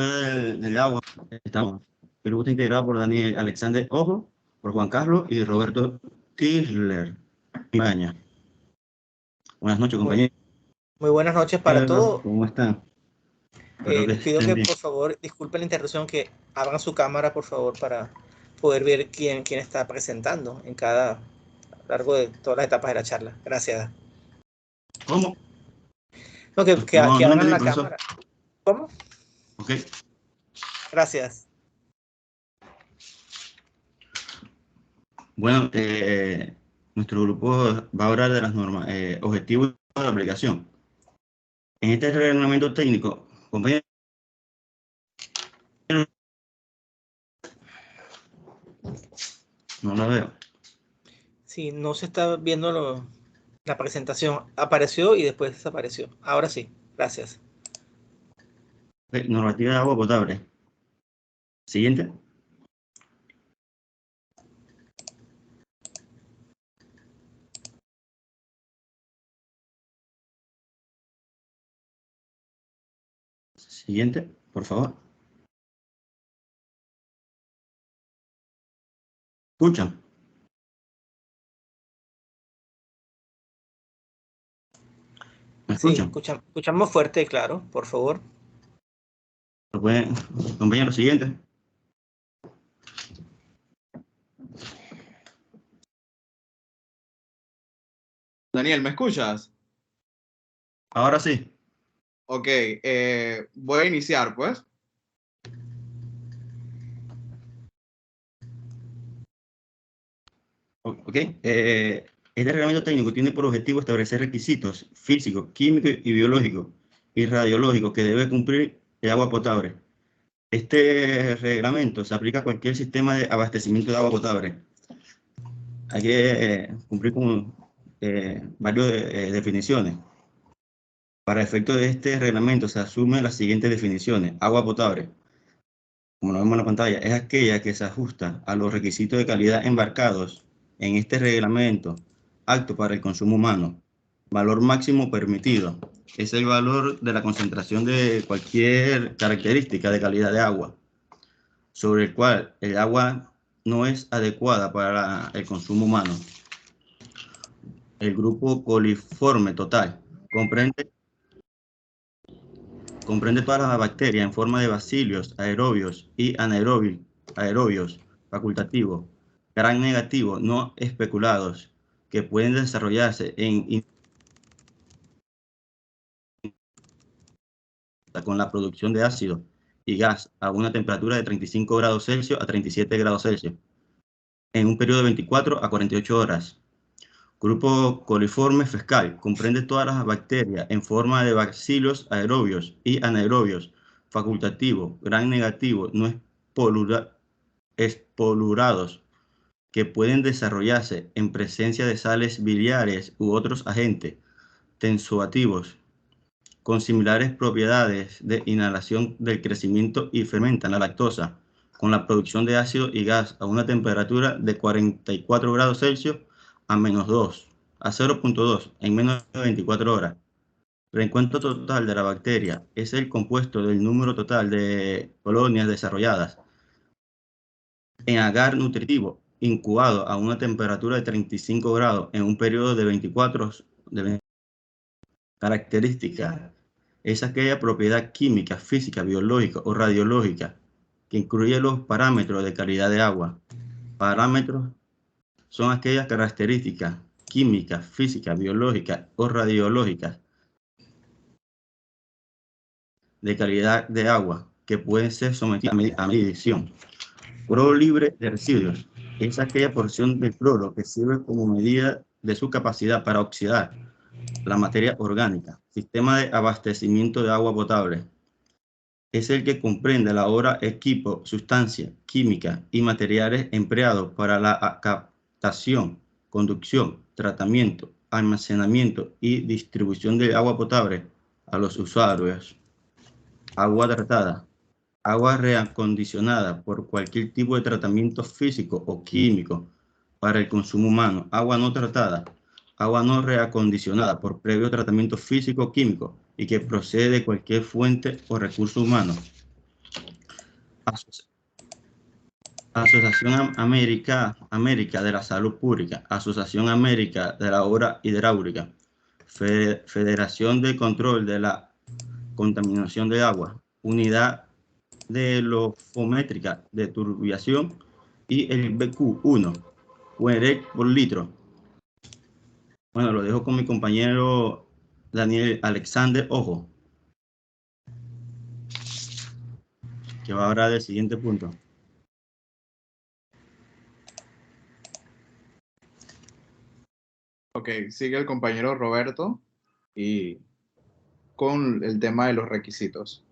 del agua. Estamos. El grupo está integrado por Daniel Alexander Ojo, por Juan Carlos y Roberto Tisler. Ibaña. Buenas noches, compañeros. Muy buenas noches para todos. ¿Cómo están? Les pido que por favor disculpen la interrupción, que abran su cámara por favor para poder ver quién está presentando en cada a lo largo de todas las etapas de la charla. Gracias. ¿Cómo? No, que abran la cámara. ¿Cómo? Ok. Gracias. Bueno, nuestro grupo va a hablar de las normas, objetivos de la aplicación. En este reglamento técnico, compañeros, no lo veo. Sí, no se está viendo la presentación. Apareció y después desapareció. Ahora sí, gracias. Normativa de agua potable. Siguiente. Siguiente, por favor. ¿Escuchan? ¿Me escuchan? Sí, escuchamos fuerte y claro, por favor. Compañero, siguiente. Daniel, ¿me escuchas? Ahora sí. Ok, voy a iniciar, pues. Ok. Este reglamento técnico tiene por objetivo establecer requisitos físicos, químicos y biológicos y radiológicos que debe cumplir el agua potable. Este reglamento se aplica a cualquier sistema de abastecimiento de agua potable. Hay que cumplir con varias definiciones. Para efectos de este reglamento se asumen las siguientes definiciones. Agua potable, como lo vemos en la pantalla, es aquella que se ajusta a los requisitos de calidad embarcados en este reglamento, apto para el consumo humano. Valor máximo permitido es el valor de la concentración de cualquier característica de calidad de agua, sobre el cual el agua no es adecuada para el consumo humano. El grupo coliforme total comprende todas las bacterias en forma de bacilios, aerobios y anaerobios facultativos, gram negativos no especulados, que pueden desarrollarse con la producción de ácido y gas a una temperatura de 35 grados Celsius a 37 grados Celsius, en un periodo de 24 a 48 horas. Grupo coliforme fescal comprende todas las bacterias en forma de bacilos aerobios y anaerobios facultativos, gram negativo, no espolurados, que pueden desarrollarse en presencia de sales biliares u otros agentes tensoactivos con similares propiedades de inhalación del crecimiento y fermentan la lactosa con la producción de ácido y gas a una temperatura de 44 grados Celsius a -2, a 0.2 en menos de 24 horas. El reencuentro total de la bacteria es el compuesto del número total de colonias desarrolladas en agar nutritivo incubado a una temperatura de 35 grados en un periodo de 24 características. Es aquella propiedad química, física, biológica o radiológica que incluye los parámetros de calidad de agua. Parámetros son aquellas características químicas, físicas, biológicas o radiológicas de calidad de agua que pueden ser sometidas a medición. Cloro libre de residuos es aquella porción del cloro que sirve como medida de su capacidad para oxidar la materia orgánica. Sistema de abastecimiento de agua potable es el que comprende la obra, equipo, sustancia, química y materiales empleados para la captación, conducción, tratamiento, almacenamiento y distribución de agua potable a los usuarios. Agua tratada. Agua reacondicionada por cualquier tipo de tratamiento físico o químico para el consumo humano. Agua no tratada. Agua no reacondicionada por previo tratamiento físico o químico y que procede de cualquier fuente o recurso humano. Asociación América de la Salud Pública, Asociación América de la Obra Hidráulica, Federación de Control de la Contaminación de Agua, Unidad de Lofométrica de Turbiación y el BQ1, UEREC por litro. Bueno, lo dejo con mi compañero Daniel Alexander Ojo, que va a hablar del siguiente punto. Ok, sigue el compañero Roberto y con el tema de los requisitos.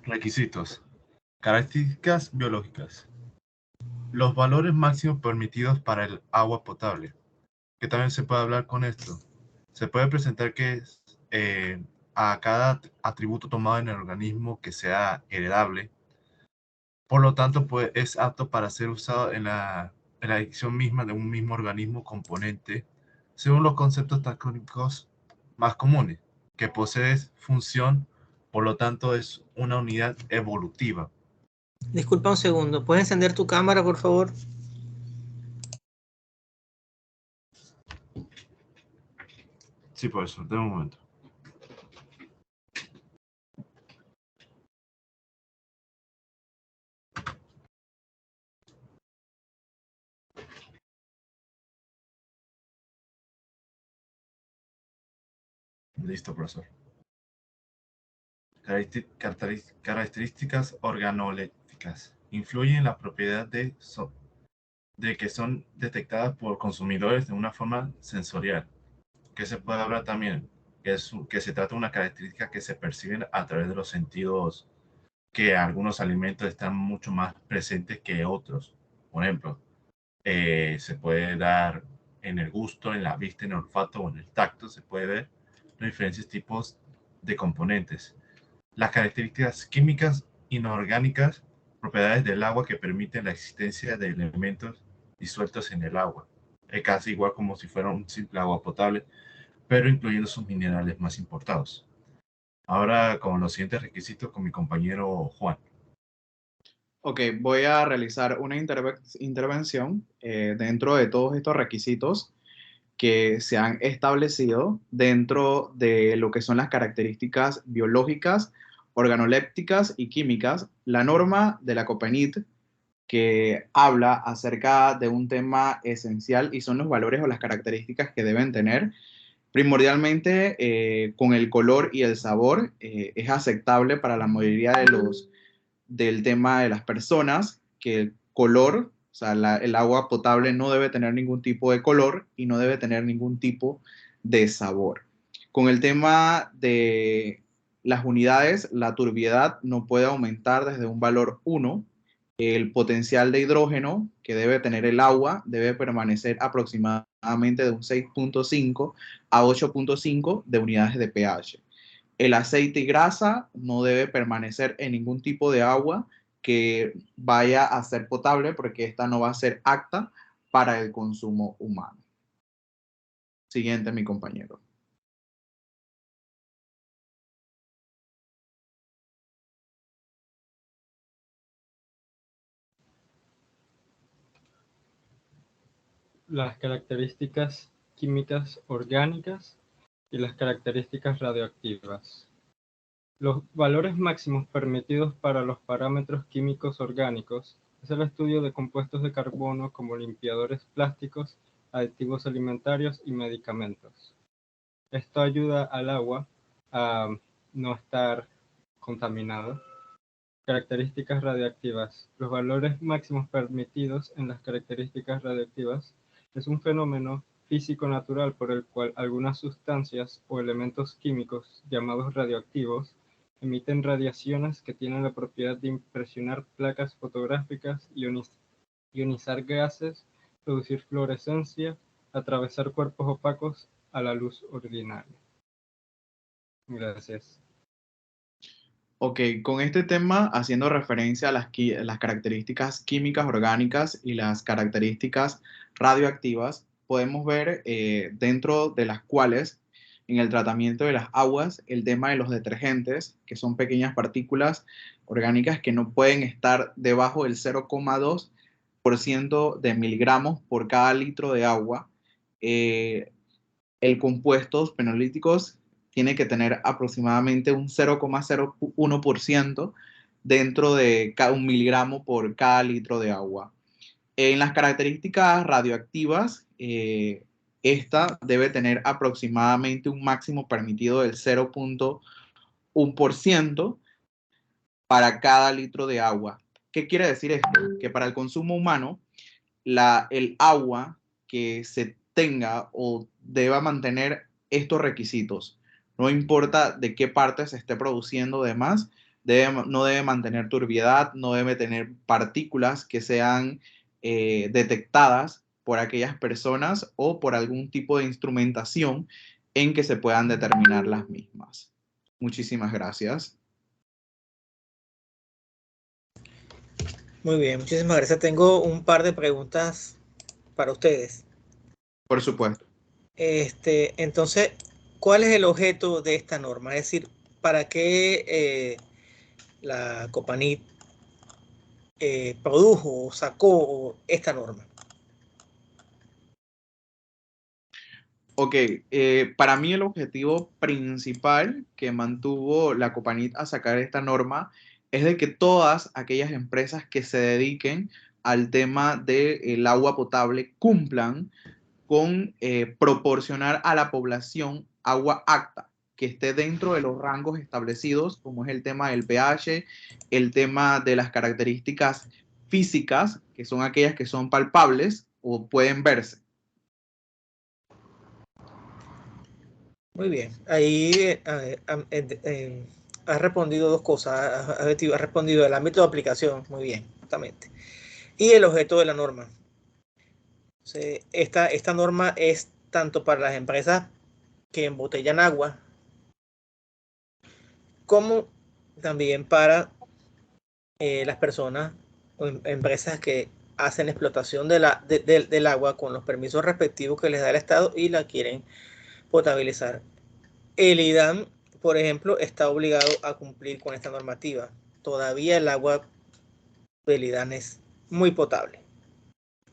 Requisitos. Características biológicas. Los valores máximos permitidos para el agua potable. ¿Qué también se puede hablar con esto? Se puede presentar que a cada atributo tomado en el organismo que sea heredable, por lo tanto es apto para ser usado en la adicción misma de un mismo organismo componente, según los conceptos taxonómicos más comunes, que posee función, por lo tanto es una unidad evolutiva. Disculpa un segundo, ¿puedes encender tu cámara, por favor? Sí, por eso, de un momento. Listo, profesor. Características organolépticas. Influyen en la propiedad de que son detectadas por consumidores de una forma sensorial. Que se puede hablar también, que se trata de una característica que se perciben a través de los sentidos, que algunos alimentos están mucho más presentes que otros. Por ejemplo, se puede dar en el gusto, en la vista, en el olfato o en el tacto, se puede ver los diferentes tipos de componentes. Las características químicas inorgánicas, propiedades del agua que permiten la existencia de elementos disueltos en el agua. Es casi igual como si fuera un simple agua potable, pero incluyendo sus minerales más importados. Ahora con los siguientes requisitos con mi compañero Juan. Ok, voy a realizar una intervención dentro de todos estos requisitos que se han establecido dentro de lo que son las características biológicas, organolépticas y químicas. La norma de la COPENIT que habla acerca de un tema esencial y son los valores o las características que deben tener. Primordialmente, con el color y el sabor, es aceptable para la mayoría del tema de las personas, que el color, o sea, el agua potable no debe tener ningún tipo de color y no debe tener ningún tipo de sabor. Con el tema de las unidades, la turbiedad no puede aumentar desde un valor 1. El potencial de hidrógeno que debe tener el agua debe permanecer aproximadamente de un 6.5 a 8.5 de unidades de pH. El aceite y grasa no debe permanecer en ningún tipo de agua que vaya a ser potable porque esta no va a ser apta para el consumo humano. Siguiente, mi compañero. Las características químicas orgánicas y las características radioactivas. Los valores máximos permitidos para los parámetros químicos orgánicos es el estudio de compuestos de carbono como limpiadores plásticos, aditivos alimentarios y medicamentos. Esto ayuda al agua a no estar contaminado. Características radioactivas. Los valores máximos permitidos en las características radioactivas es un fenómeno físico natural por el cual algunas sustancias o elementos químicos llamados radioactivos emiten radiaciones que tienen la propiedad de impresionar placas fotográficas, ionizar gases, producir fluorescencia, atravesar cuerpos opacos a la luz ordinaria. Gracias. Ok, con este tema, haciendo referencia a las características químicas orgánicas y las características radioactivas, podemos ver dentro de las cuales en el tratamiento de las aguas el tema de los detergentes, que son pequeñas partículas orgánicas que no pueden estar debajo del 0,2% de miligramos por cada litro de agua. El compuestos fenolíticos tiene que tener aproximadamente un 0,01% dentro de cada 1 miligramo por cada litro de agua. En las características radioactivas, esta debe tener aproximadamente un máximo permitido del 0,1% para cada litro de agua. ¿Qué quiere decir esto? Que para el consumo humano, el agua que se tenga o deba mantener estos requisitos, no importa de qué parte se esté produciendo, demás, no debe mantener turbiedad, no debe tener partículas que sean detectadas por aquellas personas o por algún tipo de instrumentación en que se puedan determinar las mismas. Muchísimas gracias. Muy bien, muchísimas gracias. Tengo un par de preguntas para ustedes. Por supuesto. Entonces, ¿cuál es el objeto de esta norma? Es decir, ¿para qué la Copanit produjo o sacó esta norma? Ok, para mí el objetivo principal que mantuvo la Copanit a sacar esta norma es de que todas aquellas empresas que se dediquen al tema del agua potable cumplan con proporcionar a la población agua apta, que esté dentro de los rangos establecidos, como es el tema del pH, el tema de las características físicas, que son aquellas que son palpables o pueden verse. Muy bien, ahí has respondido dos cosas, has respondido el ámbito de aplicación, muy bien, justamente, y el objeto de la norma. Entonces, esta norma es tanto para las empresas que embotellan agua, como también para las personas o empresas que hacen explotación del agua con los permisos respectivos que les da el Estado y la quieren potabilizar. El IDAM, por ejemplo, está obligado a cumplir con esta normativa. Todavía el agua del IDAM es muy potable.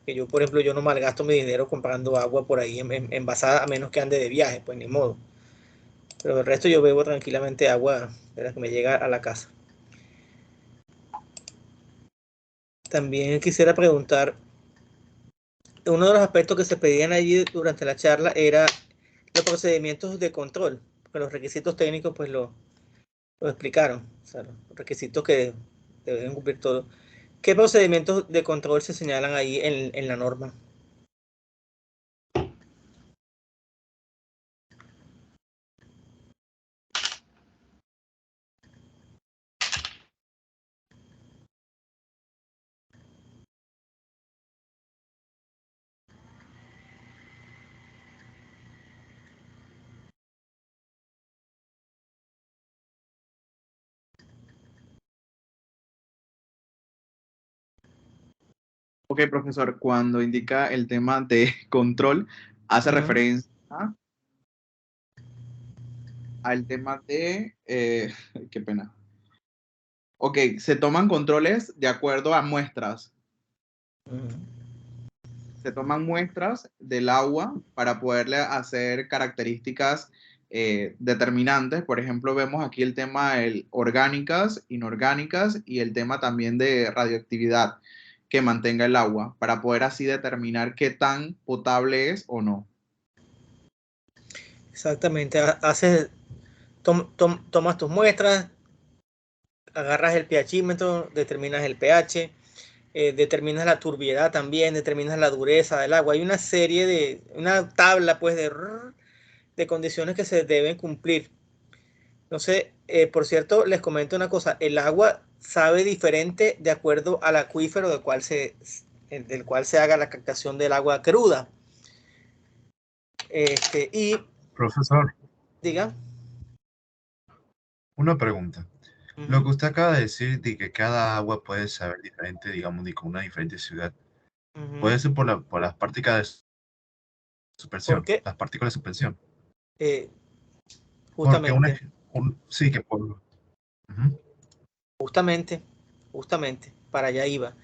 Que yo, por ejemplo, yo no malgasto mi dinero comprando agua por ahí envasada, a menos que ande de viaje, pues ni modo. Pero el resto yo bebo tranquilamente agua de la que me llega a la casa. También quisiera preguntar, uno de los aspectos que se pedían allí durante la charla era los procedimientos de control, porque los requisitos técnicos pues lo explicaron, o sea, los requisitos que deben cumplir todos. ¿Qué procedimientos de control se señalan ahí en la norma? Ok, profesor, cuando indica el tema de control, hace referencia al tema de... qué pena. Ok, se toman controles de acuerdo a muestras. Se toman muestras del agua para poderle hacer características determinantes. Por ejemplo, vemos aquí el tema de orgánicas, inorgánicas y el tema también de radioactividad que mantenga el agua para poder así determinar qué tan potable es o no. Exactamente, tomas tus muestras, agarras el pHímetro, determinas el pH, determinas la turbiedad también, determinas la dureza del agua. Hay una serie una tabla pues de condiciones que se deben cumplir. Entonces, por cierto, les comento una cosa, el agua sabe diferente de acuerdo al acuífero del cual se haga la captación del agua cruda. Profesor. Diga. Una pregunta. Lo que usted acaba de decir de que cada agua puede saber diferente, digamos, de con una diferente ciudad, puede ser por las partículas de suspensión. ¿Por qué? Las partículas de suspensión. Justamente. Sí, que por... Justamente, para allá iba.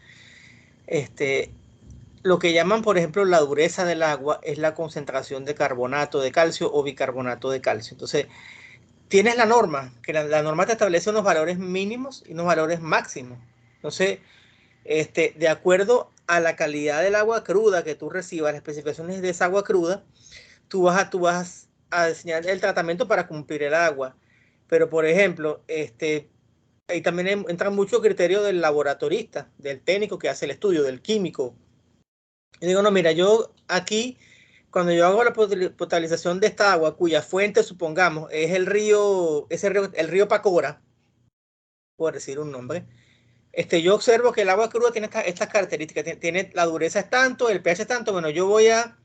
Lo que llaman, por ejemplo, la dureza del agua es la concentración de carbonato de calcio o bicarbonato de calcio. Entonces, tienes la norma, que la norma te establece unos valores mínimos y unos valores máximos. Entonces, de acuerdo a la calidad del agua cruda que tú recibas, las especificaciones de esa agua cruda, tú vas a diseñar el tratamiento para cumplir el agua. Pero, por ejemplo, ahí también entra mucho criterio del laboratorista, del técnico que hace el estudio, del químico. Yo digo, no, mira, yo aquí, cuando yo hago la potabilización de esta agua, cuya fuente, supongamos, es el río Pacora, por decir un nombre, yo observo que el agua cruda tiene estas características, tiene la dureza es tanto, el pH es tanto, bueno, yo voy a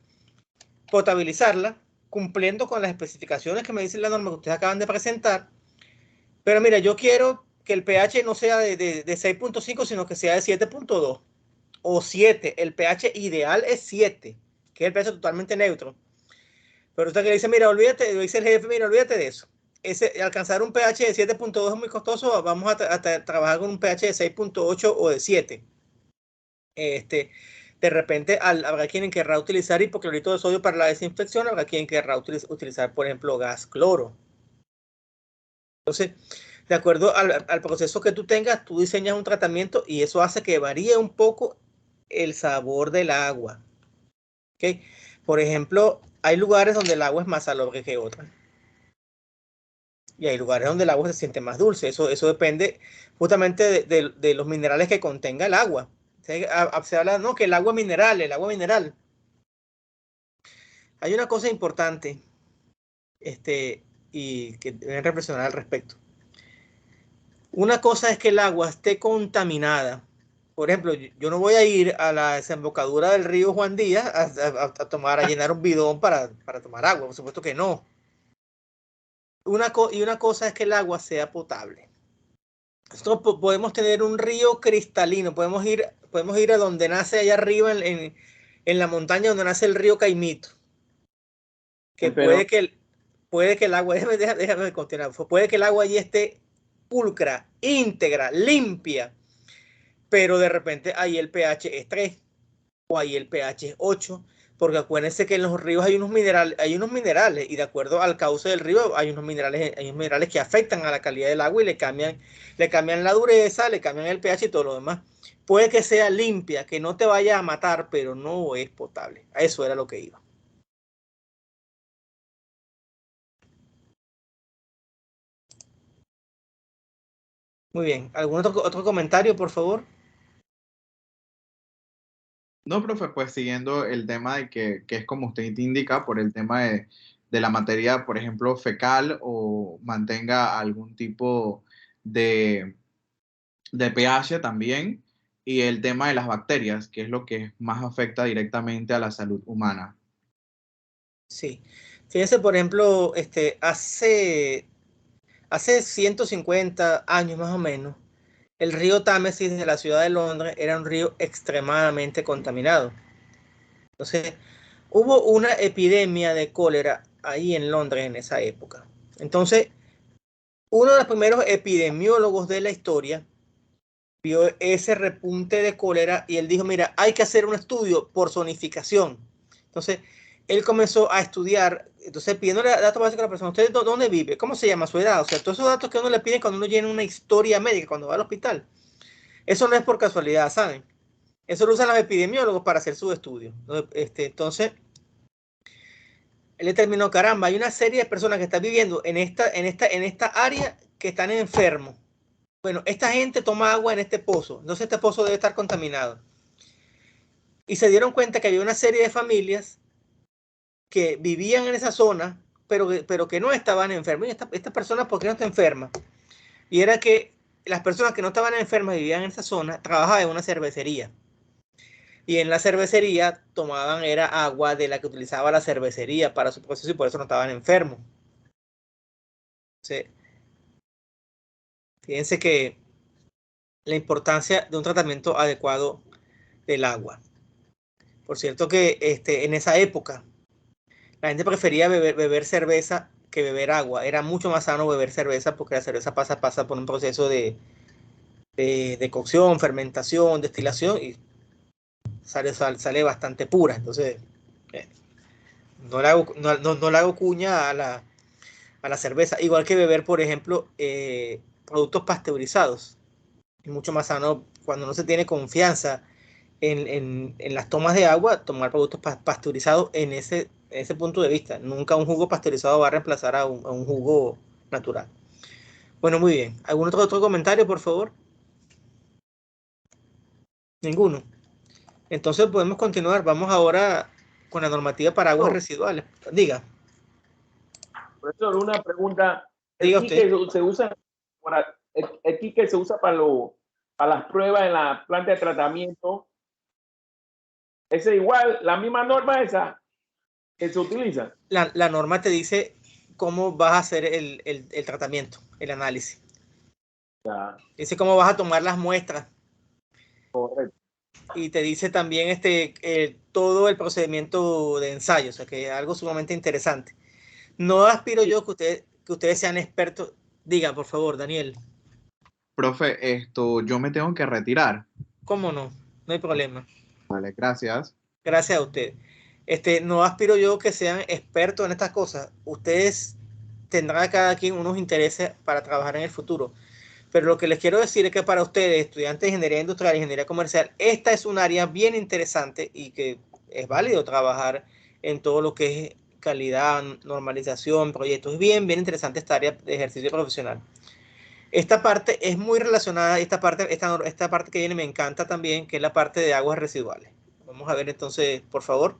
potabilizarla cumpliendo con las especificaciones que me dice la norma que ustedes acaban de presentar, pero mira, yo quiero que el pH no sea de 6.5, sino que sea de 7.2 o 7. El pH ideal es 7, que es el pH totalmente neutro. Pero usted que le dice, mira, olvídate, dice el jefe, mira, olvídate de eso. Alcanzar un pH de 7.2 es muy costoso, vamos a trabajar con un pH de 6.8 o de 7. De repente habrá quien querrá utilizar hipoclorito de sodio para la desinfección, habrá quien querrá utilizar, por ejemplo, gas cloro. Entonces, de acuerdo al proceso que tú tengas, tú diseñas un tratamiento y eso hace que varíe un poco el sabor del agua. ¿Okay? Por ejemplo, hay lugares donde el agua es más salobre que otras. Y hay lugares donde el agua se siente más dulce. Eso depende justamente de los minerales que contenga el agua. Se habla, no, que el agua mineral. Hay una cosa importante y que deben reflexionar al respecto. Una cosa es que el agua esté contaminada. Por ejemplo, yo no voy a ir a la desembocadura del río Juan Díaz a llenar un bidón para tomar agua. Por supuesto que no. Una cosa es que el agua sea potable. Nosotros podemos tener un río cristalino. Podemos ir a donde nace allá arriba en la montaña donde nace el río Caimito. Que puede que el agua, déjame continuar. Puede que el agua allí esté pulcra, íntegra, limpia, pero de repente ahí el pH es 3 o ahí el pH es 8, porque acuérdense que en los ríos hay unos minerales y de acuerdo al cauce del río hay unos minerales que afectan a la calidad del agua y le cambian la dureza, le cambian el pH y todo lo demás. Puede que sea limpia, que no te vaya a matar, pero no es potable. A eso era lo que iba. Muy bien. ¿Algún otro comentario, por favor? No, profe, pues siguiendo el tema de que es como usted indica, por el tema de la materia, por ejemplo, fecal o mantenga algún tipo de pH también, y el tema de las bacterias, que es lo que más afecta directamente a la salud humana. Sí. Fíjense, por ejemplo, hace 150 años más o menos, el río Támesis de la ciudad de Londres era un río extremadamente contaminado. Entonces, hubo una epidemia de cólera ahí en Londres en esa época. Entonces, uno de los primeros epidemiólogos de la historia vio ese repunte de cólera y él dijo, mira, hay que hacer un estudio por zonificación. Entonces, él comenzó a estudiar, entonces pidiéndole datos básicos a la persona, ¿usted dónde vive? ¿Cómo se llama? Su edad. O sea, todos esos datos que uno le pide cuando uno llena una historia médica, cuando va al hospital. Eso no es por casualidad, ¿saben? Eso lo usan los epidemiólogos para hacer su estudio. Entonces, él determinó, caramba, hay una serie de personas que están viviendo en esta área que están enfermos. Bueno, esta gente toma agua en este pozo, entonces este pozo debe estar contaminado. Y se dieron cuenta que había una serie de familias que vivían en esa zona, pero que no estaban enfermas. Y estas personas, ¿por qué no están enfermas? Y era que las personas que no estaban enfermas y vivían en esa zona trabajaban en una cervecería. Y en la cervecería era agua de la que utilizaba la cervecería para su proceso y por eso no estaban enfermos. Sí. Fíjense que la importancia de un tratamiento adecuado del agua. Por cierto que en esa época la gente prefería beber cerveza que beber agua. Era mucho más sano beber cerveza porque la cerveza pasa por un proceso de cocción, fermentación, destilación y sale bastante pura. Entonces, no le hago cuña a la cerveza. Igual que beber, por ejemplo, productos pasteurizados. Es mucho más sano cuando no se tiene confianza en las tomas de agua, tomar productos pasteurizados en ese punto de vista. Nunca un jugo pasteurizado va a reemplazar a un jugo natural. Bueno, muy bien. ¿Algún otro comentario, por favor? Ninguno. Entonces podemos continuar. Vamos ahora con la normativa para aguas residuales. Diga. Profesor, una pregunta. Diga El usted. Quique se usa el Quique se usa para las pruebas en la planta de tratamiento. ¿Es igual, la misma norma esa que se utiliza? La norma te dice cómo vas a hacer el tratamiento, el análisis. Ya. Dice cómo vas a tomar las muestras. Correcto. Y te dice también todo el procedimiento de ensayo, o sea que es algo sumamente interesante. No aspiro yo que ustedes sean expertos. Diga, por favor, Daniel. Profe, yo me tengo que retirar. ¿Cómo no? No hay problema. Vale, gracias. Gracias a usted. No aspiro yo que sean expertos en estas cosas. Ustedes tendrán cada quien unos intereses para trabajar en el futuro. Pero lo que les quiero decir es que para ustedes, estudiantes de ingeniería industrial e ingeniería comercial, esta es un área bien interesante y que es válido trabajar en todo lo que es calidad, normalización, proyectos. Es bien interesante esta área de ejercicio profesional. Esta parte es muy relacionada, esta parte que viene me encanta también, que es la parte de aguas residuales. Vamos a ver entonces, por favor.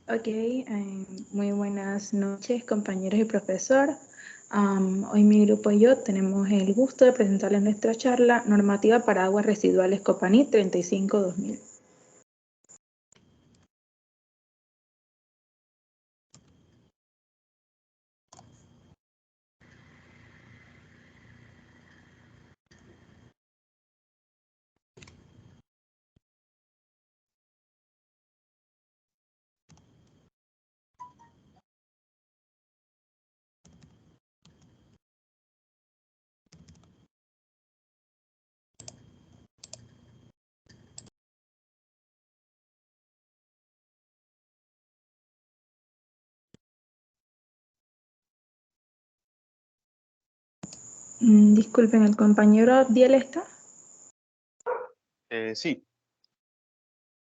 Ok, muy buenas noches compañeros y profesor. Hoy mi grupo y yo tenemos el gusto de presentarles nuestra charla Normativa para Aguas Residuales Copanit 35-2000. Disculpen, ¿el compañero Abdiel está? Sí.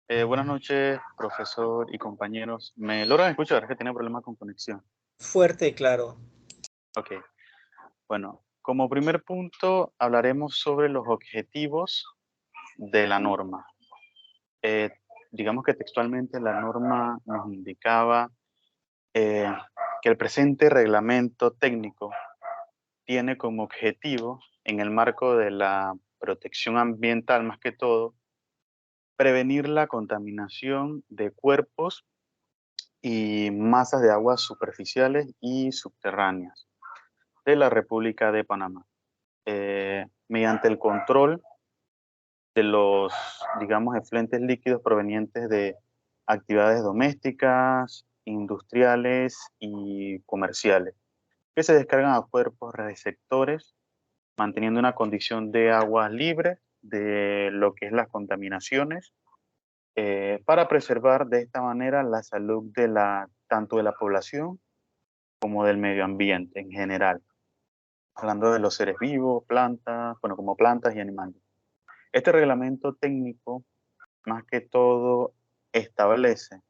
Buenas noches, profesor y compañeros. ¿Me logran escuchar? Es que tenía problemas con conexión. Fuerte y claro. Ok. Bueno, como primer punto hablaremos sobre los objetivos de la norma. Digamos que textualmente la norma nos indicaba que el presente reglamento técnico tiene como objetivo, en el marco de la protección ambiental más que todo, prevenir la contaminación de cuerpos y masas de aguas superficiales y subterráneas de la República de Panamá, mediante el control de los, digamos, efluentes líquidos provenientes de actividades domésticas, industriales y comerciales, que se descargan a cuerpos receptores, manteniendo una condición de aguas libres de lo que es las contaminaciones, para preservar de esta manera la salud tanto de la población como del medio ambiente en general, hablando de los seres vivos, plantas, bueno, como plantas y animales. Este reglamento técnico, más que todo, establece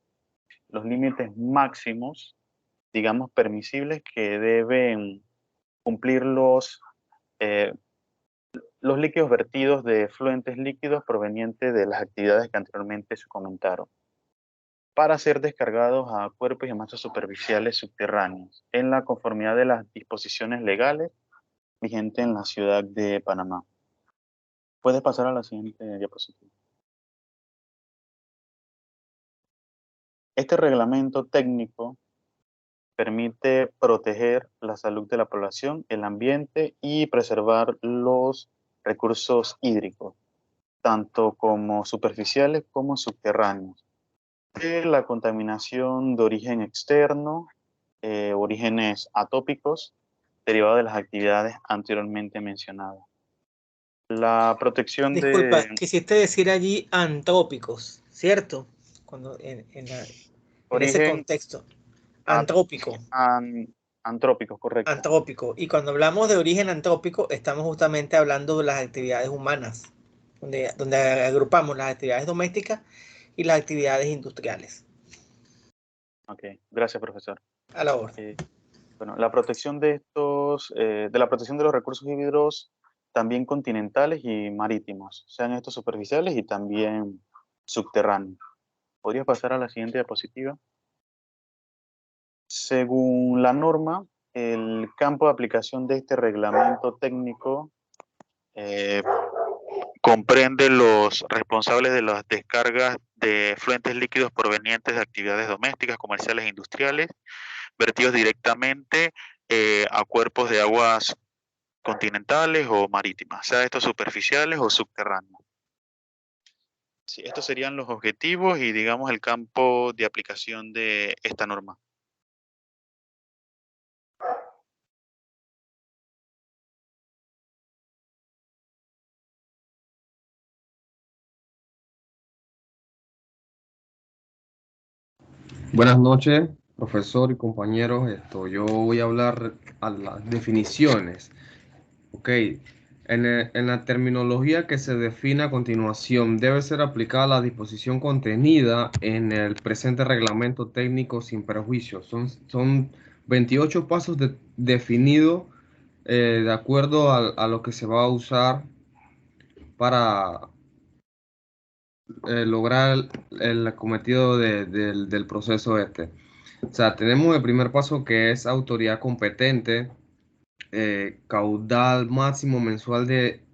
los límites máximos, digamos, permisibles que deben cumplir los líquidos vertidos de efluentes líquidos provenientes de las actividades que anteriormente se comentaron, para ser descargados a cuerpos y masas superficiales subterráneos, en la conformidad de las disposiciones legales vigentes en la ciudad de Panamá. Puedes pasar a la siguiente diapositiva. Este reglamento técnico permite proteger la salud de la población, el ambiente y preservar los recursos hídricos. tanto como superficiales como subterráneos. La contaminación de origen externo, orígenes atópicos, derivado de las actividades anteriormente mencionadas. La protección Disculpa, quisiste decir allí antrópicos, ¿cierto? Cuando en ese contexto. Antrópico. Antrópicos, correcto. Antrópico. Y cuando hablamos de origen antrópico, estamos justamente hablando de las actividades humanas, donde agrupamos las actividades domésticas y las actividades industriales. Ok, gracias, profesor. A la orden. Bueno, la protección de la protección de los recursos hídricos también continentales y marítimos, sean estos superficiales y también subterráneos. ¿Podrías pasar a la siguiente diapositiva? Según la norma, el campo de aplicación de este reglamento técnico comprende los responsables de las descargas de fluentes líquidos provenientes de actividades domésticas, comerciales e industriales, vertidos directamente a cuerpos de aguas continentales o marítimas, sea estos superficiales o subterráneos. Sí, estos serían los objetivos y, digamos, el campo de aplicación de esta norma. Buenas noches, profesor y compañeros. Yo voy a hablar a las definiciones. Ok, en la terminología que se define a continuación, debe ser aplicada la disposición contenida en el presente reglamento técnico sin perjuicio. Son 28 pasos definidos de acuerdo a lo que se va a usar para lograr el cometido del proceso este. O sea, tenemos el primer paso que es autoridad competente, caudal máximo mensual de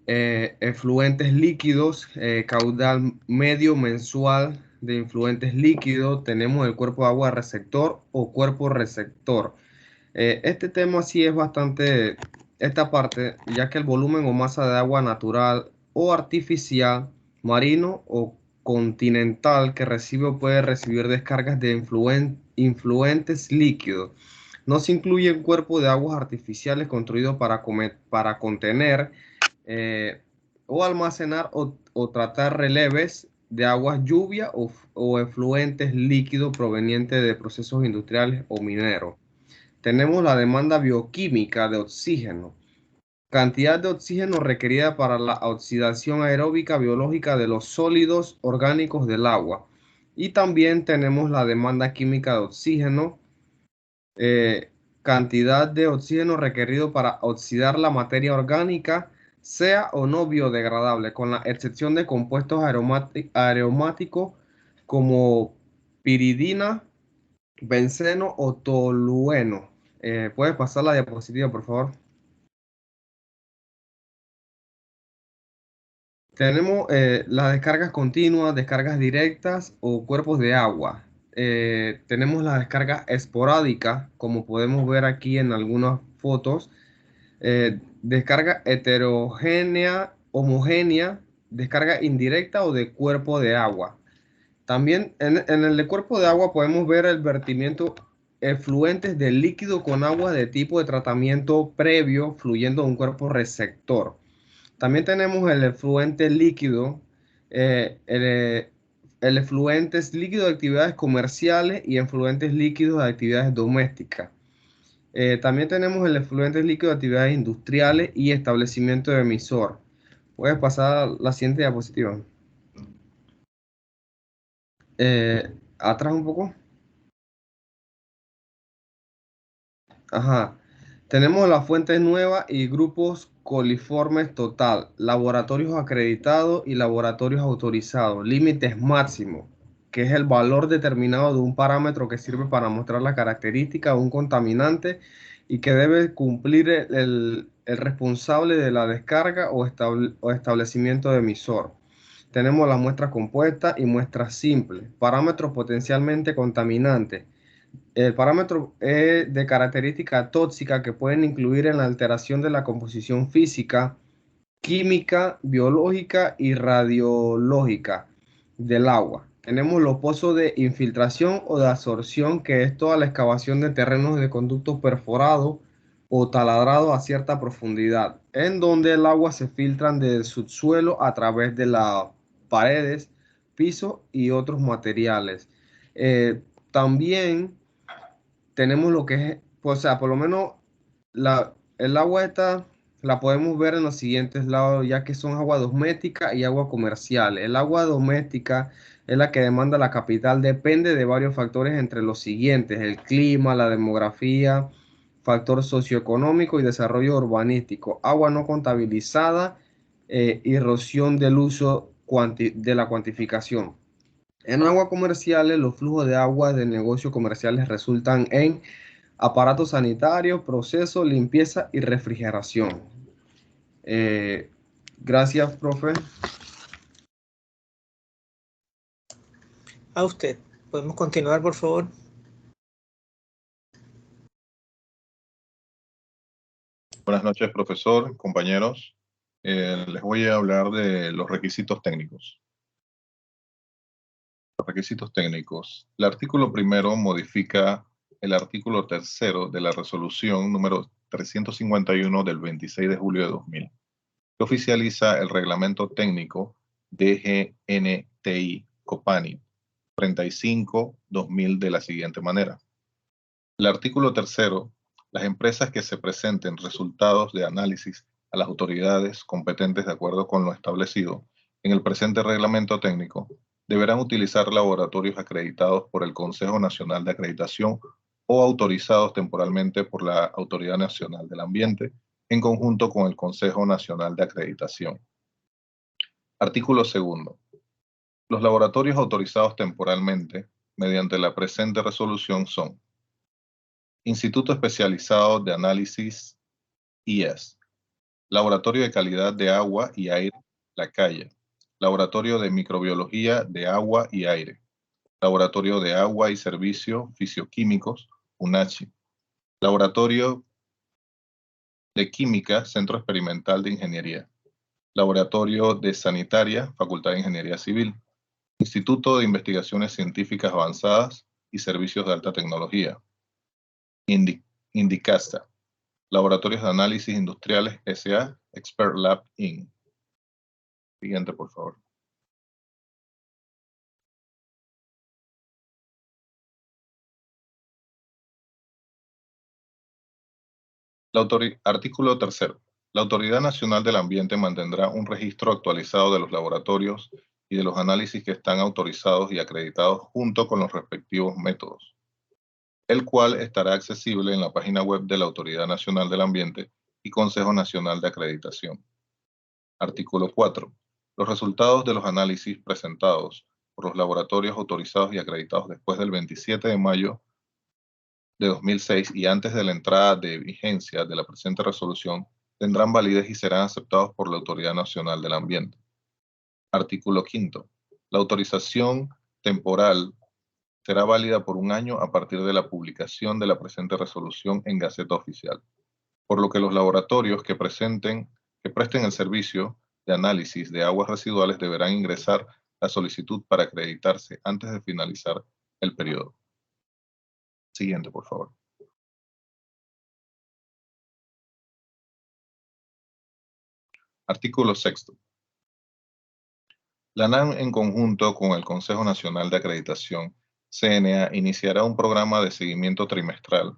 efluentes líquidos, caudal medio mensual de influentes líquidos. Tenemos el cuerpo de agua receptor o cuerpo receptor. Este tema sí es bastante, esta parte, ya que el volumen o masa de agua natural o artificial, marino o continental que recibe o puede recibir descargas de influentes líquidos. No se incluye un cuerpo de aguas artificiales construido para contener o almacenar o tratar releves de aguas lluvia o efluentes líquidos provenientes de procesos industriales o mineros. Tenemos la demanda bioquímica de oxígeno, cantidad de oxígeno requerida para la oxidación aeróbica biológica de los sólidos orgánicos del agua. Y también tenemos la demanda química de oxígeno, cantidad de oxígeno requerido para oxidar la materia orgánica, sea o no biodegradable, con la excepción de compuestos aromáticos como piridina, benceno o tolueno. ¿Puedes pasar la diapositiva, por favor? Tenemos las descargas continuas, descargas directas o cuerpos de agua. Tenemos las descargas esporádicas, como podemos ver aquí en algunas fotos. Descarga heterogénea, homogénea, descarga indirecta o de cuerpo de agua. También en el de cuerpo de agua podemos ver el vertimiento efluentes de líquido con agua de tipo de tratamiento previo fluyendo a un cuerpo receptor. También tenemos el efluente líquido, el efluente líquido de actividades comerciales y efluentes líquidos de actividades domésticas. También tenemos el efluente líquido de actividades industriales y establecimiento de emisor. Puedes pasar a la siguiente diapositiva. Atrás un poco. Ajá. Tenemos las fuentes nuevas y grupos coliformes total, laboratorios acreditados y laboratorios autorizados, límites máximos, que es el valor determinado de un parámetro que sirve para mostrar la característica de un contaminante y que debe cumplir el responsable de la descarga o establecimiento de emisor. Tenemos las muestras compuestas y muestras simples, parámetros potencialmente contaminantes. El parámetro es de característica tóxica que pueden incluir en la alteración de la composición física química, biológica y radiológica del agua. Tenemos los pozos de infiltración o de absorción, que es toda la excavación de terrenos de conductos perforados o taladrados a cierta profundidad, en donde el agua se filtra del subsuelo a través de las paredes, piso y otros materiales. También tenemos lo que es, pues, o sea, por lo menos el agua esta la podemos ver en los siguientes lados, ya que son agua doméstica y agua comercial. El agua doméstica es la que demanda la capital, depende de varios factores entre los siguientes: el clima, la demografía, factor socioeconómico y desarrollo urbanístico, agua no contabilizada, erosión del uso de la cuantificación. En aguas comerciales, los flujos de agua de negocios comerciales resultan en aparatos sanitarios, procesos, limpieza y refrigeración. Gracias, profe. A usted. ¿Podemos continuar, por favor? Buenas noches, profesor, compañeros. Les voy a hablar de los requisitos técnicos. Los requisitos técnicos. El artículo primero modifica el artículo tercero de la resolución número 351 del 26 de julio de 2000, que oficializa el reglamento técnico DGNTI Copani 35-2000 de la siguiente manera. El artículo tercero: las empresas que se presenten resultados de análisis a las autoridades competentes de acuerdo con lo establecido en el presente reglamento técnico deberán utilizar laboratorios acreditados por el Consejo Nacional de Acreditación o autorizados temporalmente por la Autoridad Nacional del Ambiente en conjunto con el Consejo Nacional de Acreditación. Artículo segundo. Los laboratorios autorizados temporalmente mediante la presente resolución son: Instituto Especializado de Análisis IES, Laboratorio de Calidad de Agua y Aire, La Calle, Laboratorio de Microbiología de Agua y Aire, Laboratorio de Agua y Servicios Fisioquímicos, UNACHI, Laboratorio de Química, Centro Experimental de Ingeniería, Laboratorio de Sanitaria, Facultad de Ingeniería Civil, Instituto de Investigaciones Científicas Avanzadas y Servicios de Alta Tecnología, Indicasta, Laboratorios de Análisis Industriales S.A., Expert Lab Inc. Siguiente, por favor. Artículo tercero. La Autoridad Nacional del Ambiente mantendrá un registro actualizado de los laboratorios y de los análisis que están autorizados y acreditados junto con los respectivos métodos, el cual estará accesible en la página web de la Autoridad Nacional del Ambiente y Consejo Nacional de Acreditación. Artículo 4. Los resultados de los análisis presentados por los laboratorios autorizados y acreditados después del 27 de mayo de 2006 y antes de la entrada de vigencia de la presente resolución tendrán validez y serán aceptados por la Autoridad Nacional del Ambiente. Artículo 5. La autorización temporal será válida por un año a partir de la publicación de la presente resolución en Gaceta Oficial, por lo que los laboratorios que presten el servicio de análisis de aguas residuales deberán ingresar la solicitud para acreditarse antes de finalizar el periodo. Siguiente, por favor. Artículo 6. La ANAM, en conjunto con el Consejo Nacional de Acreditación, CNA, iniciará un programa de seguimiento trimestral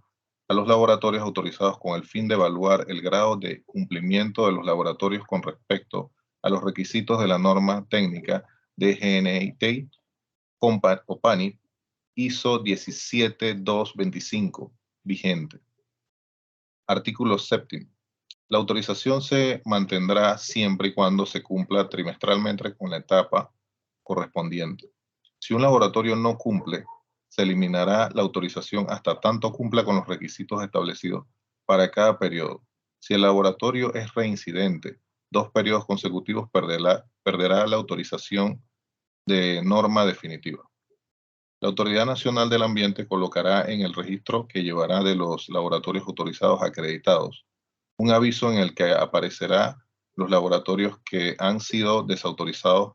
a los laboratorios autorizados con el fin de evaluar el grado de cumplimiento de los laboratorios con respecto a los requisitos de la norma técnica DGNTI Copani ISO 17225 vigente. Artículo 7. La autorización se mantendrá siempre y cuando se cumpla trimestralmente con la etapa correspondiente. Si un laboratorio no cumple, se eliminará la autorización hasta tanto cumpla con los requisitos establecidos para cada periodo. Si el laboratorio es reincidente, 2 periodos consecutivos perderá la autorización de norma definitiva. La Autoridad Nacional del Ambiente colocará en el registro que llevará de los laboratorios autorizados acreditados un aviso en el que aparecerá los laboratorios que han sido desautorizados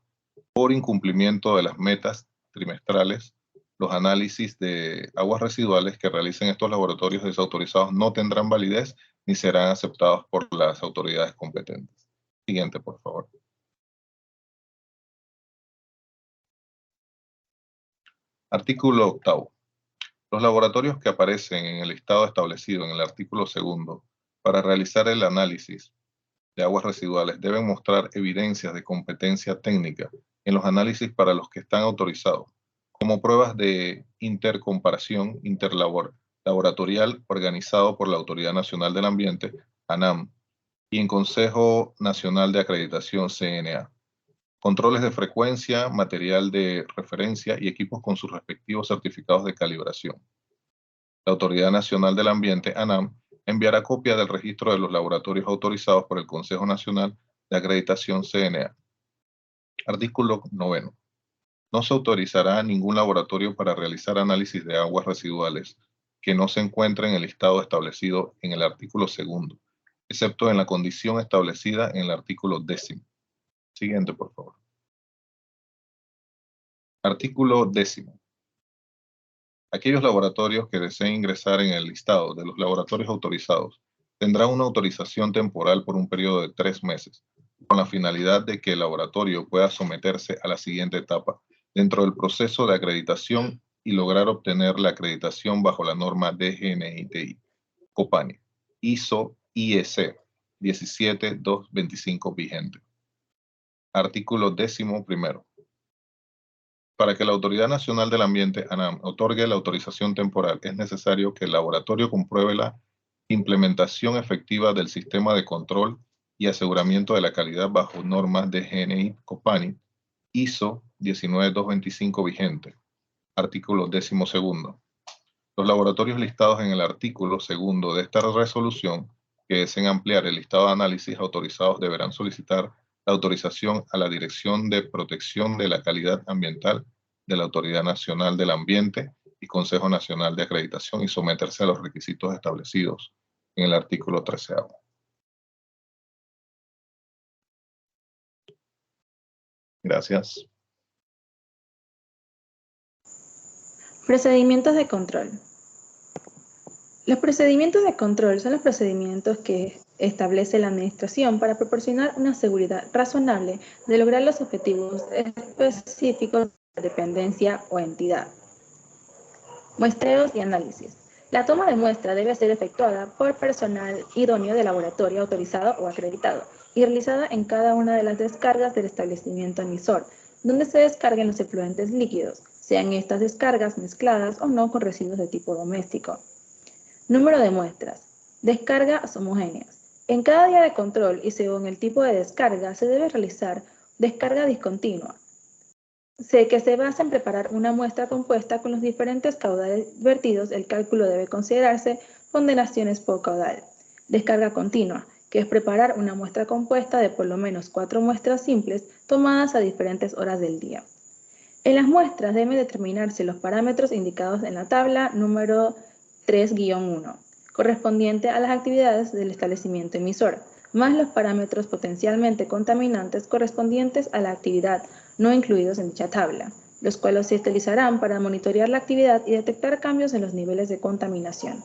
por incumplimiento de las metas trimestrales. Los análisis de aguas residuales que realicen estos laboratorios desautorizados no tendrán validez ni serán aceptados por las autoridades competentes. Siguiente, por favor. Artículo 8. Los laboratorios que aparecen en el listado establecido en el artículo 2 para realizar el análisis de aguas residuales deben mostrar evidencias de competencia técnica en los análisis para los que están autorizados, como pruebas de intercomparación interlaboratorial organizado por la Autoridad Nacional del Ambiente, ANAM, y en Consejo Nacional de Acreditación, CNA. Controles de frecuencia, material de referencia y equipos con sus respectivos certificados de calibración. La Autoridad Nacional del Ambiente, ANAM, enviará copia del registro de los laboratorios autorizados por el Consejo Nacional de Acreditación, CNA. Artículo 9. No se autorizará ningún laboratorio para realizar análisis de aguas residuales que no se encuentre en el listado establecido en el artículo 2, excepto en la condición establecida en el artículo 10. Siguiente, por favor. Artículo 10. Aquellos laboratorios que deseen ingresar en el listado de los laboratorios autorizados tendrán una autorización temporal por un periodo de 3 meses, con la finalidad de que el laboratorio pueda someterse a la siguiente etapa dentro del proceso de acreditación y lograr obtener la acreditación bajo la norma DGNITI, COPANI, ISO IEC 17225 vigente. Artículo 11. Para que la Autoridad Nacional del Ambiente, ANAM, otorgue la autorización temporal, es necesario que el laboratorio compruebe la implementación efectiva del sistema de control y aseguramiento de la calidad bajo normas de GNI COPANI ISO 19225 vigente. Artículo 12. Los laboratorios listados en el artículo 2 de esta resolución que deseen ampliar el listado de análisis autorizados deberán solicitar la autorización a la Dirección de Protección de la Calidad Ambiental de la Autoridad Nacional del Ambiente y Consejo Nacional de Acreditación y someterse a los requisitos establecidos en el artículo 13. Gracias. Procedimientos de control. Los procedimientos de control son los procedimientos que establece la Administración para proporcionar una seguridad razonable de lograr los objetivos específicos de la dependencia o entidad. Muestreos y análisis. La toma de muestra debe ser efectuada por personal idóneo de laboratorio autorizado o acreditado y realizada en cada una de las descargas del establecimiento emisor, donde se descarguen los efluentes líquidos, sean estas descargas mezcladas o no con residuos de tipo doméstico. Número de muestras. Descargas homogéneas. En cada día de control y según el tipo de descarga, se debe realizar descarga discontinua, que se basa en preparar una muestra compuesta con los diferentes caudales vertidos. El cálculo debe considerarse ponderaciones por caudal. Descarga continua, que es preparar una muestra compuesta de por lo menos 4 muestras simples tomadas a diferentes horas del día. En las muestras deben determinarse los parámetros indicados en la tabla número 3-1, correspondiente a las actividades del establecimiento emisor, más los parámetros potencialmente contaminantes correspondientes a la actividad no incluidos en dicha tabla, los cuales se utilizarán para monitorear la actividad y detectar cambios en los niveles de contaminación.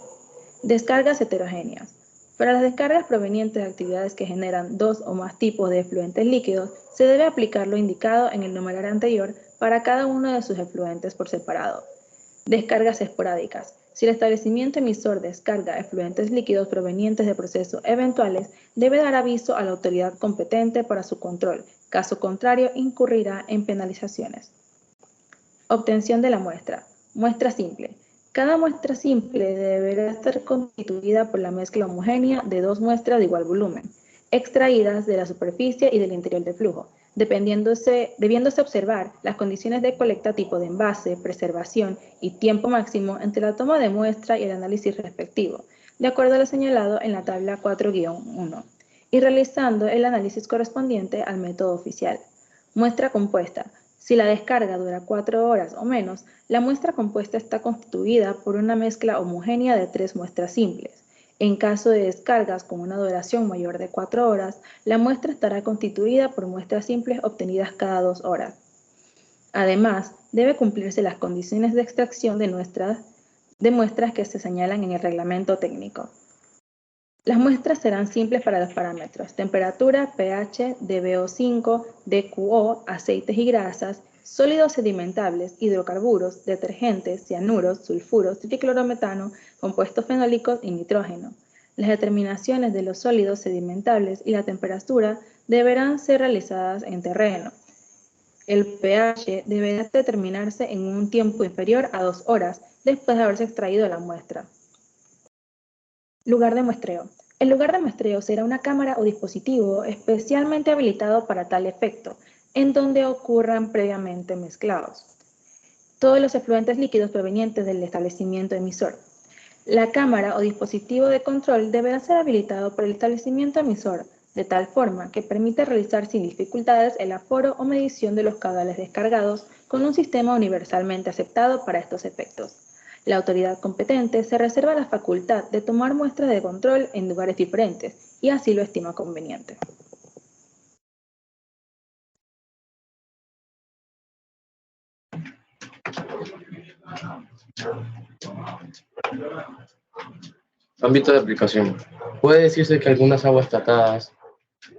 Descargas heterogéneas. Para las descargas provenientes de actividades que generan 2 o más tipos de efluentes líquidos, se debe aplicar lo indicado en el numeral anterior para cada uno de sus efluentes por separado. Descargas esporádicas. Si el establecimiento emisor descarga efluentes líquidos provenientes de procesos eventuales, debe dar aviso a la autoridad competente para su control. Caso contrario, incurrirá en penalizaciones. Obtención de la muestra. Muestra simple. Cada muestra simple deberá estar constituida por la mezcla homogénea de 2 muestras de igual volumen, extraídas de la superficie y del interior del flujo, debiéndose observar las condiciones de colecta, tipo de envase, preservación y tiempo máximo entre la toma de muestra y el análisis respectivo, de acuerdo a lo señalado en la tabla 4-1, y realizando el análisis correspondiente al método oficial. Muestra compuesta. Si la descarga dura 4 horas o menos, la muestra compuesta está constituida por una mezcla homogénea de 3 muestras simples. En caso de descargas con una duración mayor de 4 horas, la muestra estará constituida por muestras simples obtenidas cada 2 horas. Además, debe cumplirse las condiciones de extracción de muestras que se señalan en el reglamento técnico. Las muestras serán simples para los parámetros: temperatura, pH, DBO5, DQO, aceites y grasas, sólidos sedimentables, hidrocarburos, detergentes, cianuros, sulfuros, triclorometano, compuestos fenólicos y nitrógeno. Las determinaciones de los sólidos sedimentables y la temperatura deberán ser realizadas en terreno. El pH deberá determinarse en un tiempo inferior a 2 horas después de haberse extraído la muestra. Lugar de muestreo. El lugar de muestreo será una cámara o dispositivo especialmente habilitado para tal efecto, en donde ocurran previamente mezclados todos los efluentes líquidos provenientes del establecimiento emisor. La cámara o dispositivo de control deberá ser habilitado por el establecimiento emisor, de tal forma que permita realizar sin dificultades el aforo o medición de los caudales descargados con un sistema universalmente aceptado para estos efectos. La autoridad competente se reserva la facultad de tomar muestras de control en lugares diferentes y así lo estima conveniente. Ámbito de aplicación. Puede decirse que algunas aguas tratadas,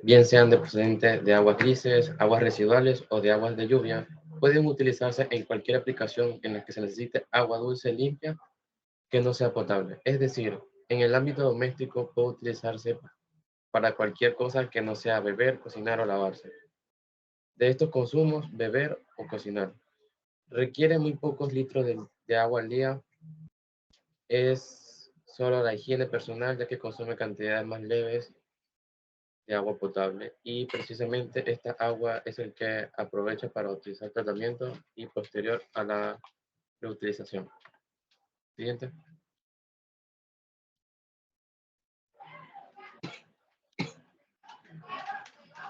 bien sean de procedente de aguas grises, aguas residuales o de aguas de lluvia, pueden utilizarse en cualquier aplicación en la que se necesite agua dulce limpia que no sea potable. Es decir, en el ámbito doméstico puede utilizarse para cualquier cosa que no sea beber, cocinar o lavarse. De estos consumos, beber o cocinar requiere muy pocos litros de agua al día. Es solo la higiene personal, ya que consume cantidades más leves de agua potable, y precisamente esta agua es el que aprovecha para utilizar tratamiento y posterior a la reutilización. Siguiente.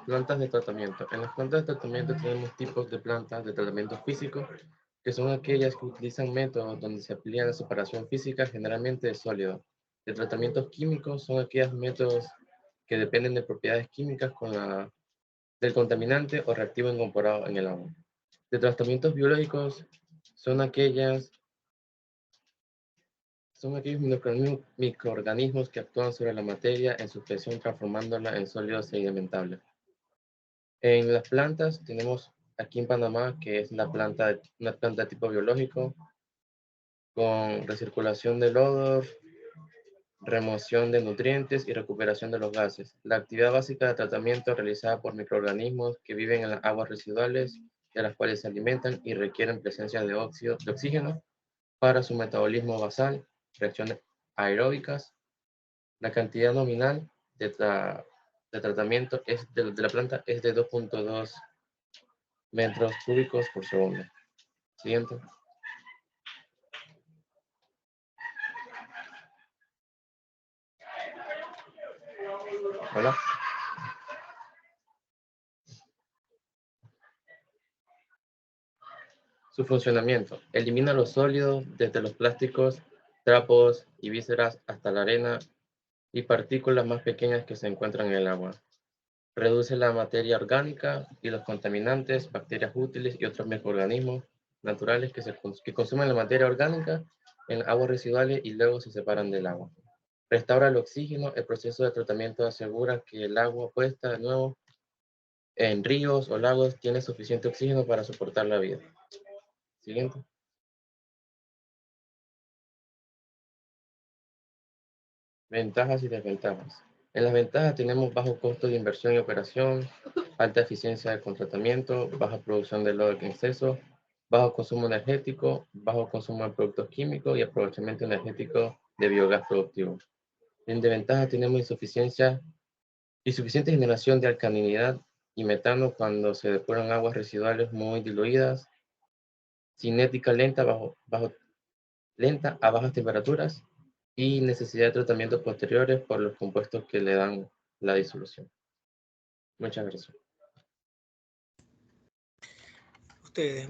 Plantas de tratamiento. En las plantas de tratamiento tenemos tipos de plantas de tratamiento físico, que son aquellas que utilizan métodos donde se aplica la separación física generalmente de sólidos. De tratamientos químicos son aquellos métodos que dependen de propiedades químicas del contaminante o reactivo incorporado en el agua. De tratamientos biológicos son aquellos microorganismos que actúan sobre la materia en suspensión, transformándola en sólido sedimentable. En las plantas tenemos aquí en Panamá, que es una planta de tipo biológico, con recirculación de lodo, remoción de nutrientes y recuperación de los gases. La actividad básica de tratamiento es realizada por microorganismos que viven en las aguas residuales, de las cuales se alimentan y requieren presencia de oxígeno para su metabolismo basal, reacciones aeróbicas. La cantidad nominal de tratamiento de la planta es de 2.2 metros cúbicos por segundo. Siguiente. Hola. Su funcionamiento. Elimina los sólidos desde los plásticos, trapos y vísceras hasta la arena y partículas más pequeñas que se encuentran en el agua. Reduce la materia orgánica y los contaminantes, bacterias útiles y otros microorganismos naturales que consumen la materia orgánica en aguas residuales y luego se separan del agua. Restaura el oxígeno. El proceso de tratamiento asegura que el agua puesta de nuevo en ríos o lagos tiene suficiente oxígeno para soportar la vida. Siguiente. Ventajas y desventajas. En las ventajas tenemos bajo costo de inversión y operación, alta eficiencia de tratamiento, baja producción de lodo en exceso, bajo consumo energético, bajo consumo de productos químicos y aprovechamiento energético de biogás productivo. En desventajas tenemos insuficiente generación de alcalinidad y metano cuando se depuran aguas residuales muy diluidas, cinética lenta a bajas temperaturas y necesidad de tratamientos posteriores por los compuestos que le dan la disolución. Muchas gracias. Ustedes,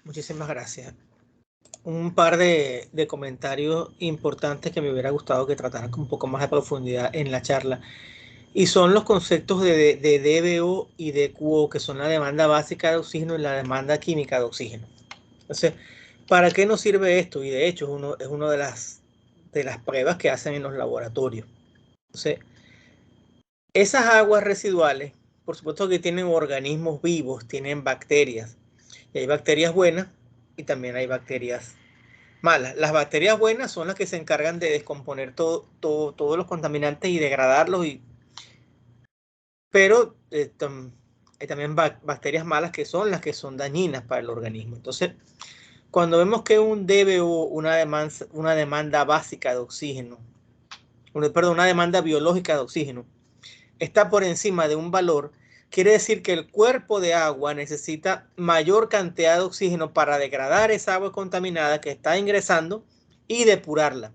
muchísimas gracias. un par de comentarios importantes que me hubiera gustado que trataran con un poco más de profundidad en la charla. Y son los conceptos de DBO y DQO, que son la demanda básica de oxígeno y la demanda química de oxígeno. Entonces, ¿para qué nos sirve esto? Y de hecho es una de las pruebas que hacen en los laboratorios. Entonces, esas aguas residuales, por supuesto que tienen organismos vivos, tienen bacterias. Y hay bacterias buenas y también hay bacterias malas. Las bacterias buenas son las que se encargan de descomponer todos los contaminantes y degradarlos. Pero hay también bacterias malas que son las que son dañinas para el organismo. Entonces, cuando vemos que un DBO, una demanda básica de oxígeno, una demanda biológica de oxígeno, está por encima de un valor, quiere decir que el cuerpo de agua necesita mayor cantidad de oxígeno para degradar esa agua contaminada que está ingresando y depurarla.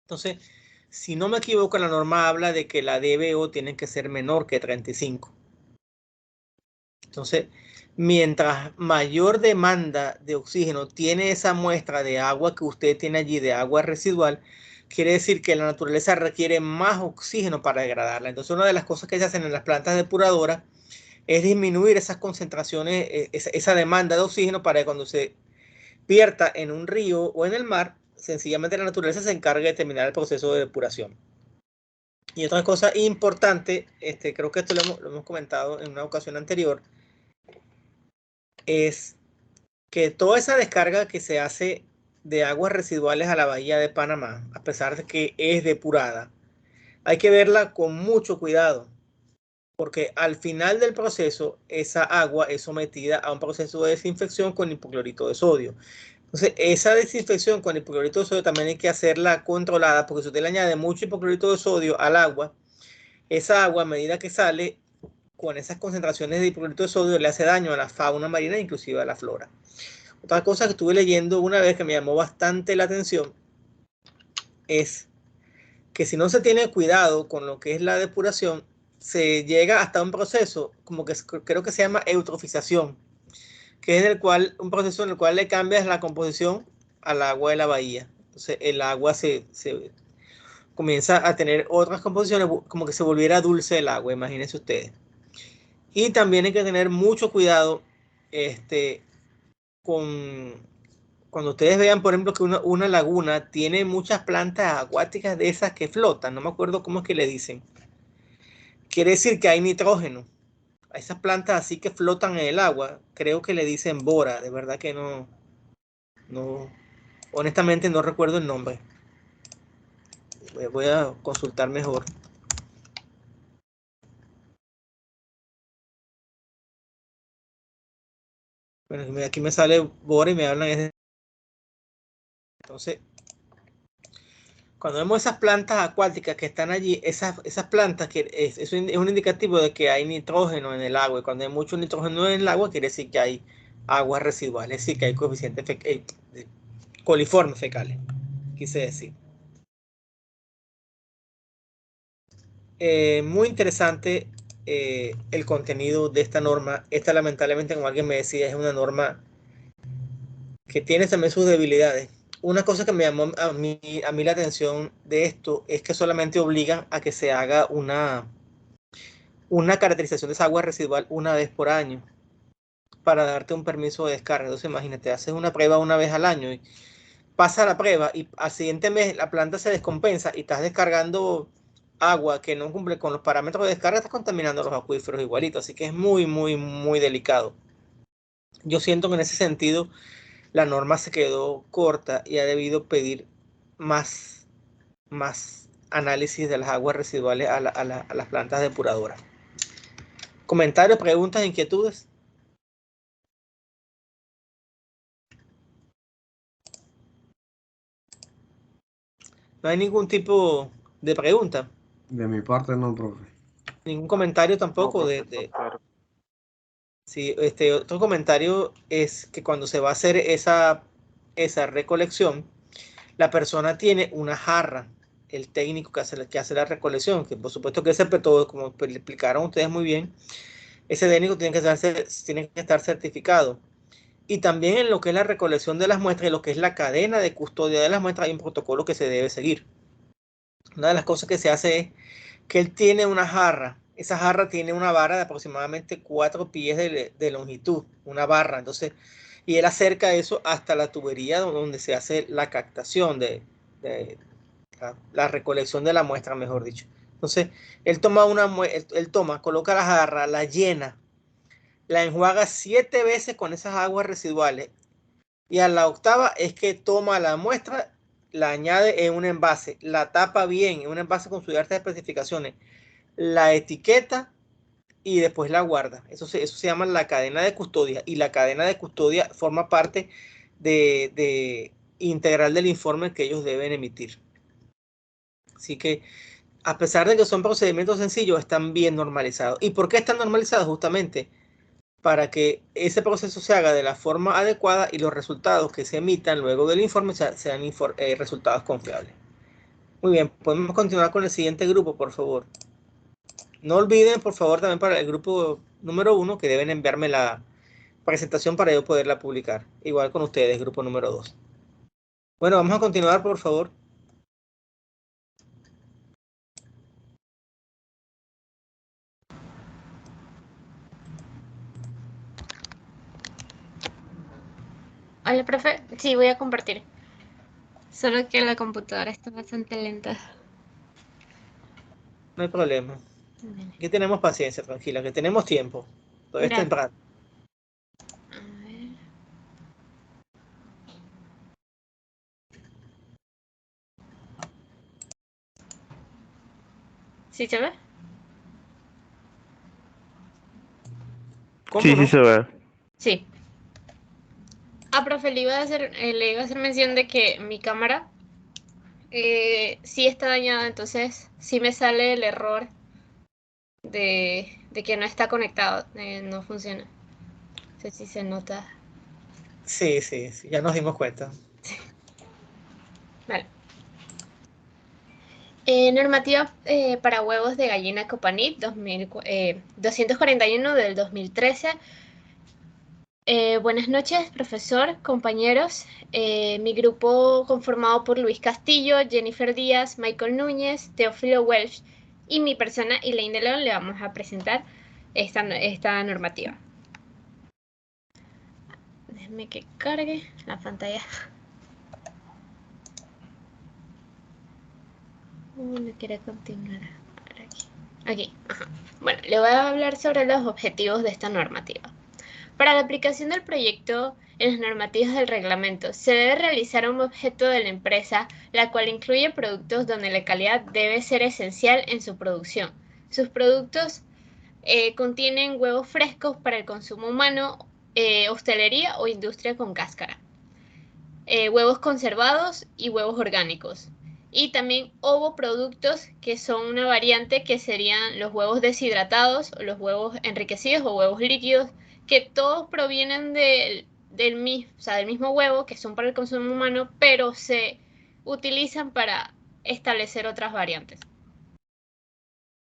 Entonces, si no me equivoco, la norma habla de que la DBO tiene que ser menor que 35. Entonces, mientras mayor demanda de oxígeno tiene esa muestra de agua que usted tiene allí, de agua residual, quiere decir que la naturaleza requiere más oxígeno para degradarla. Entonces, una de las cosas que se hacen en las plantas depuradoras es disminuir esas concentraciones, esa demanda de oxígeno, para que cuando se vierta en un río o en el mar, sencillamente la naturaleza se encargue de terminar el proceso de depuración. Y otra cosa importante, creo que esto lo hemos comentado en una ocasión anterior, es que toda esa descarga que se hace de aguas residuales a la bahía de Panamá, a pesar de que es depurada, hay que verla con mucho cuidado, porque al final del proceso esa agua es sometida a un proceso de desinfección con hipoclorito de sodio. Entonces, esa desinfección con hipoclorito de sodio también hay que hacerla controlada, porque si usted le añade mucho hipoclorito de sodio al agua, esa agua, a medida que sale con esas concentraciones de hipoclorito de sodio, le hace daño a la fauna marina, inclusive a la flora. Otra cosa que estuve leyendo una vez que me llamó bastante la atención es que si no se tiene cuidado con lo que es la depuración, se llega hasta un proceso como que creo que se llama eutrofización, que es un proceso en el cual le cambias la composición al agua de la bahía. Entonces el agua se comienza a tener otras composiciones, como que se volviera dulce el agua, imagínense ustedes. Y también hay que tener mucho cuidado cuando ustedes vean, por ejemplo, que una laguna tiene muchas plantas acuáticas de esas que flotan, no me acuerdo cómo es que le dicen. Quiere decir que hay nitrógeno. A esas plantas así que flotan en el agua, creo que le dicen bora, de verdad que no, honestamente no recuerdo el nombre. Voy a consultar mejor. Bueno, aquí me sale bora y me hablan. Entonces, cuando vemos esas plantas acuáticas que están allí, esas plantas, que es un indicativo de que hay nitrógeno en el agua. Y cuando hay mucho nitrógeno en el agua, quiere decir que hay aguas residuales, es decir, que hay coeficientes coliformes fecales, quise decir. Muy interesante el contenido de esta norma. Esta, lamentablemente, como alguien me decía, es una norma que tiene también sus debilidades. Una cosa que me llamó a mí la atención de esto es que solamente obligan a que se haga una caracterización de esa agua residual una vez por año para darte un permiso de descarga. Entonces, imagínate, haces una prueba una vez al año y pasa la prueba y al siguiente mes la planta se descompensa y estás descargando agua que no cumple con los parámetros de descarga, estás contaminando los acuíferos igualito. Así que es muy, muy, muy delicado. Yo siento que en ese sentido la norma se quedó corta y ha debido pedir más análisis de las aguas residuales a las plantas depuradoras. ¿Comentarios, preguntas, inquietudes? No hay ningún tipo de pregunta. De mi parte no, profe. Ningún comentario tampoco. Claro. Sí, otro comentario es que cuando se va a hacer esa recolección, la persona tiene una jarra, el técnico que hace la recolección, que por supuesto que ese todo, como le explicaron ustedes muy bien, ese técnico tiene que estar certificado. Y también en lo que es la recolección de las muestras y lo que es la cadena de custodia de las muestras hay un protocolo que se debe seguir. Una de las cosas que se hace es que él tiene una jarra. Esa jarra tiene una barra de aproximadamente 4 pies de longitud, una barra. Entonces, y él acerca eso hasta la tubería donde se hace la captación de la recolección de la muestra, mejor dicho. Entonces, él toma, coloca la jarra, la llena, la enjuaga 7 veces con esas aguas residuales y a la octava es que toma la muestra, la añade en un envase, la tapa bien en un envase con sus ciertas especificaciones, la etiqueta y después la guarda. Eso se llama la cadena de custodia, y la cadena de custodia forma parte de integral del informe que ellos deben emitir. Así que, a pesar de que son procedimientos sencillos, están bien normalizados. ¿Y por qué están normalizados? Justamente para que ese proceso se haga de la forma adecuada y los resultados que se emitan luego del informe sean resultados confiables. Muy bien, podemos continuar con el siguiente grupo, por favor. No olviden, por favor, también para el grupo número 1 que deben enviarme la presentación para yo poderla publicar. Igual con ustedes, grupo número 2. Bueno, vamos a continuar, por favor. Hola, profe. Sí, voy a compartir. Solo que la computadora está bastante lenta. No hay problema. Aquí tenemos paciencia, tranquila, que tenemos tiempo. Todavía es temprano. A ver. ¿Sí se ve? Sí, sí se ve. Sí. Profe, le iba a hacer mención de que mi cámara sí está dañada, entonces sí me sale el error de que no está conectado, no funciona. No sé si se nota. Sí, ya nos dimos cuenta. Vale. Normativa para huevos de gallina Copanit 241 del 2013. Buenas noches, profesor, compañeros. Mi grupo conformado por Luis Castillo, Jennifer Díaz, Michael Núñez, Teófilo Welsh y mi persona Elaine de León le vamos a presentar esta normativa. Déjenme que cargue la pantalla. No quiere continuar. Aquí. Ajá. Bueno, le voy a hablar sobre los objetivos de esta normativa. Para la aplicación del proyecto en las normativas del reglamento, se debe realizar un objeto de la empresa, la cual incluye productos donde la calidad debe ser esencial en su producción. Sus productos contienen huevos frescos para el consumo humano, hostelería o industria con cáscara, huevos conservados y huevos orgánicos. Y también ovoproductos, que son una variante que serían los huevos deshidratados, los huevos enriquecidos o huevos líquidos, que todos provienen del mismo huevo, que son para el consumo humano, pero se utilizan para establecer otras variantes.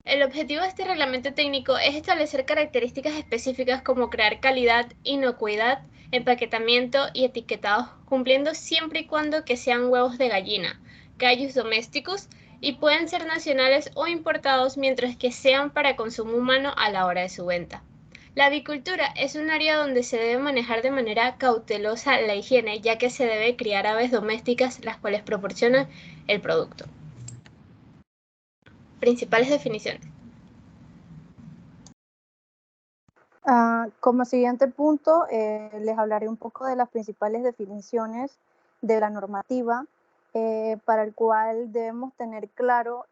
El objetivo de este reglamento técnico es establecer características específicas como crear calidad, inocuidad, empaquetamiento y etiquetado, cumpliendo siempre y cuando que sean huevos de gallina, gallos domésticos y pueden ser nacionales o importados mientras que sean para consumo humano a la hora de su venta. La avicultura es un área donde se debe manejar de manera cautelosa la higiene, ya que se debe criar aves domésticas las cuales proporcionan el producto. Principales definiciones. Como siguiente punto, les hablaré un poco de las principales definiciones de la normativa, para el cual debemos tener claro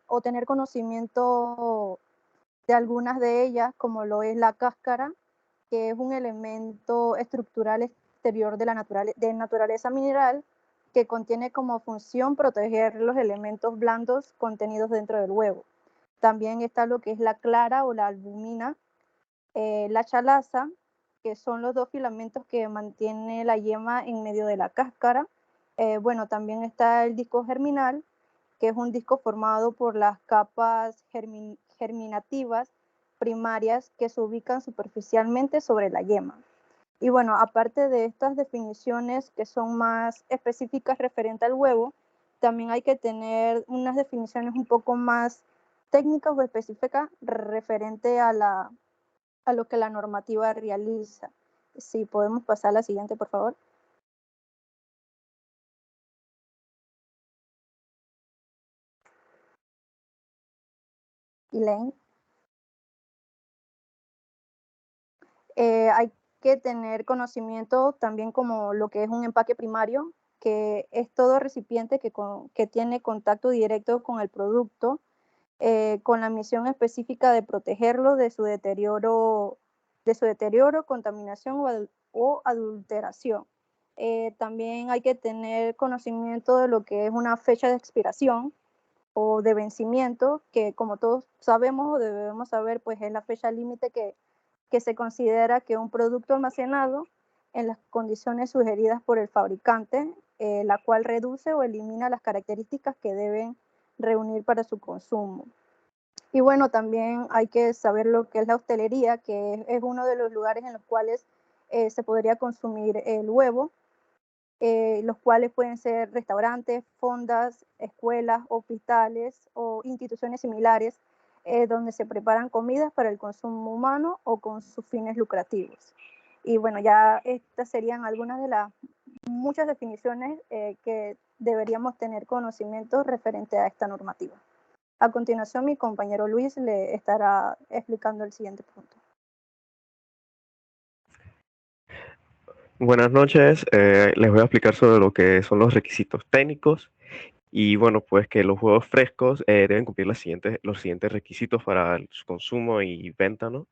o tener conocimiento de algunas de ellas, como lo es la cáscara, que es un elemento estructural exterior de naturaleza mineral que contiene como función proteger los elementos blandos contenidos dentro del huevo. También está lo que es la clara o la albumina, la chalaza, que son los 2 filamentos que mantiene la yema en medio de la cáscara. Bueno, también está el disco germinal, que es un disco formado por las capas germinativas primarias que se ubican superficialmente sobre la yema. Y bueno, aparte de estas definiciones que son más específicas referente al huevo, también hay que tener unas definiciones un poco más técnicas o específicas referente a lo que la normativa realiza. Si podemos pasar a la siguiente, por favor. Elaine. Hay que tener conocimiento también como lo que es un empaque primario, que es todo recipiente que tiene contacto directo con el producto, con la misión específica de protegerlo de su deterioro, contaminación o adulteración. También hay que tener conocimiento de lo que es una fecha de expiración o de vencimiento, que como todos sabemos o debemos saber, pues es la fecha límite que se considera que un producto almacenado en las condiciones sugeridas por el fabricante, la cual reduce o elimina las características que deben reunir para su consumo. Y bueno, también hay que saber lo que es la hostelería, que es uno de los lugares en los cuales se podría consumir el huevo, los cuales pueden ser restaurantes, fondas, escuelas, hospitales o instituciones similares, donde se preparan comidas para el consumo humano o con sus fines lucrativos. Y bueno, ya estas serían algunas de las muchas definiciones que deberíamos tener conocimiento referente a esta normativa. A continuación, mi compañero Luis le estará explicando el siguiente punto. Buenas noches, les voy a explicar sobre lo que son los requisitos técnicos y bueno, pues que los huevos frescos deben cumplir los siguientes requisitos para su consumo y venta, ¿no?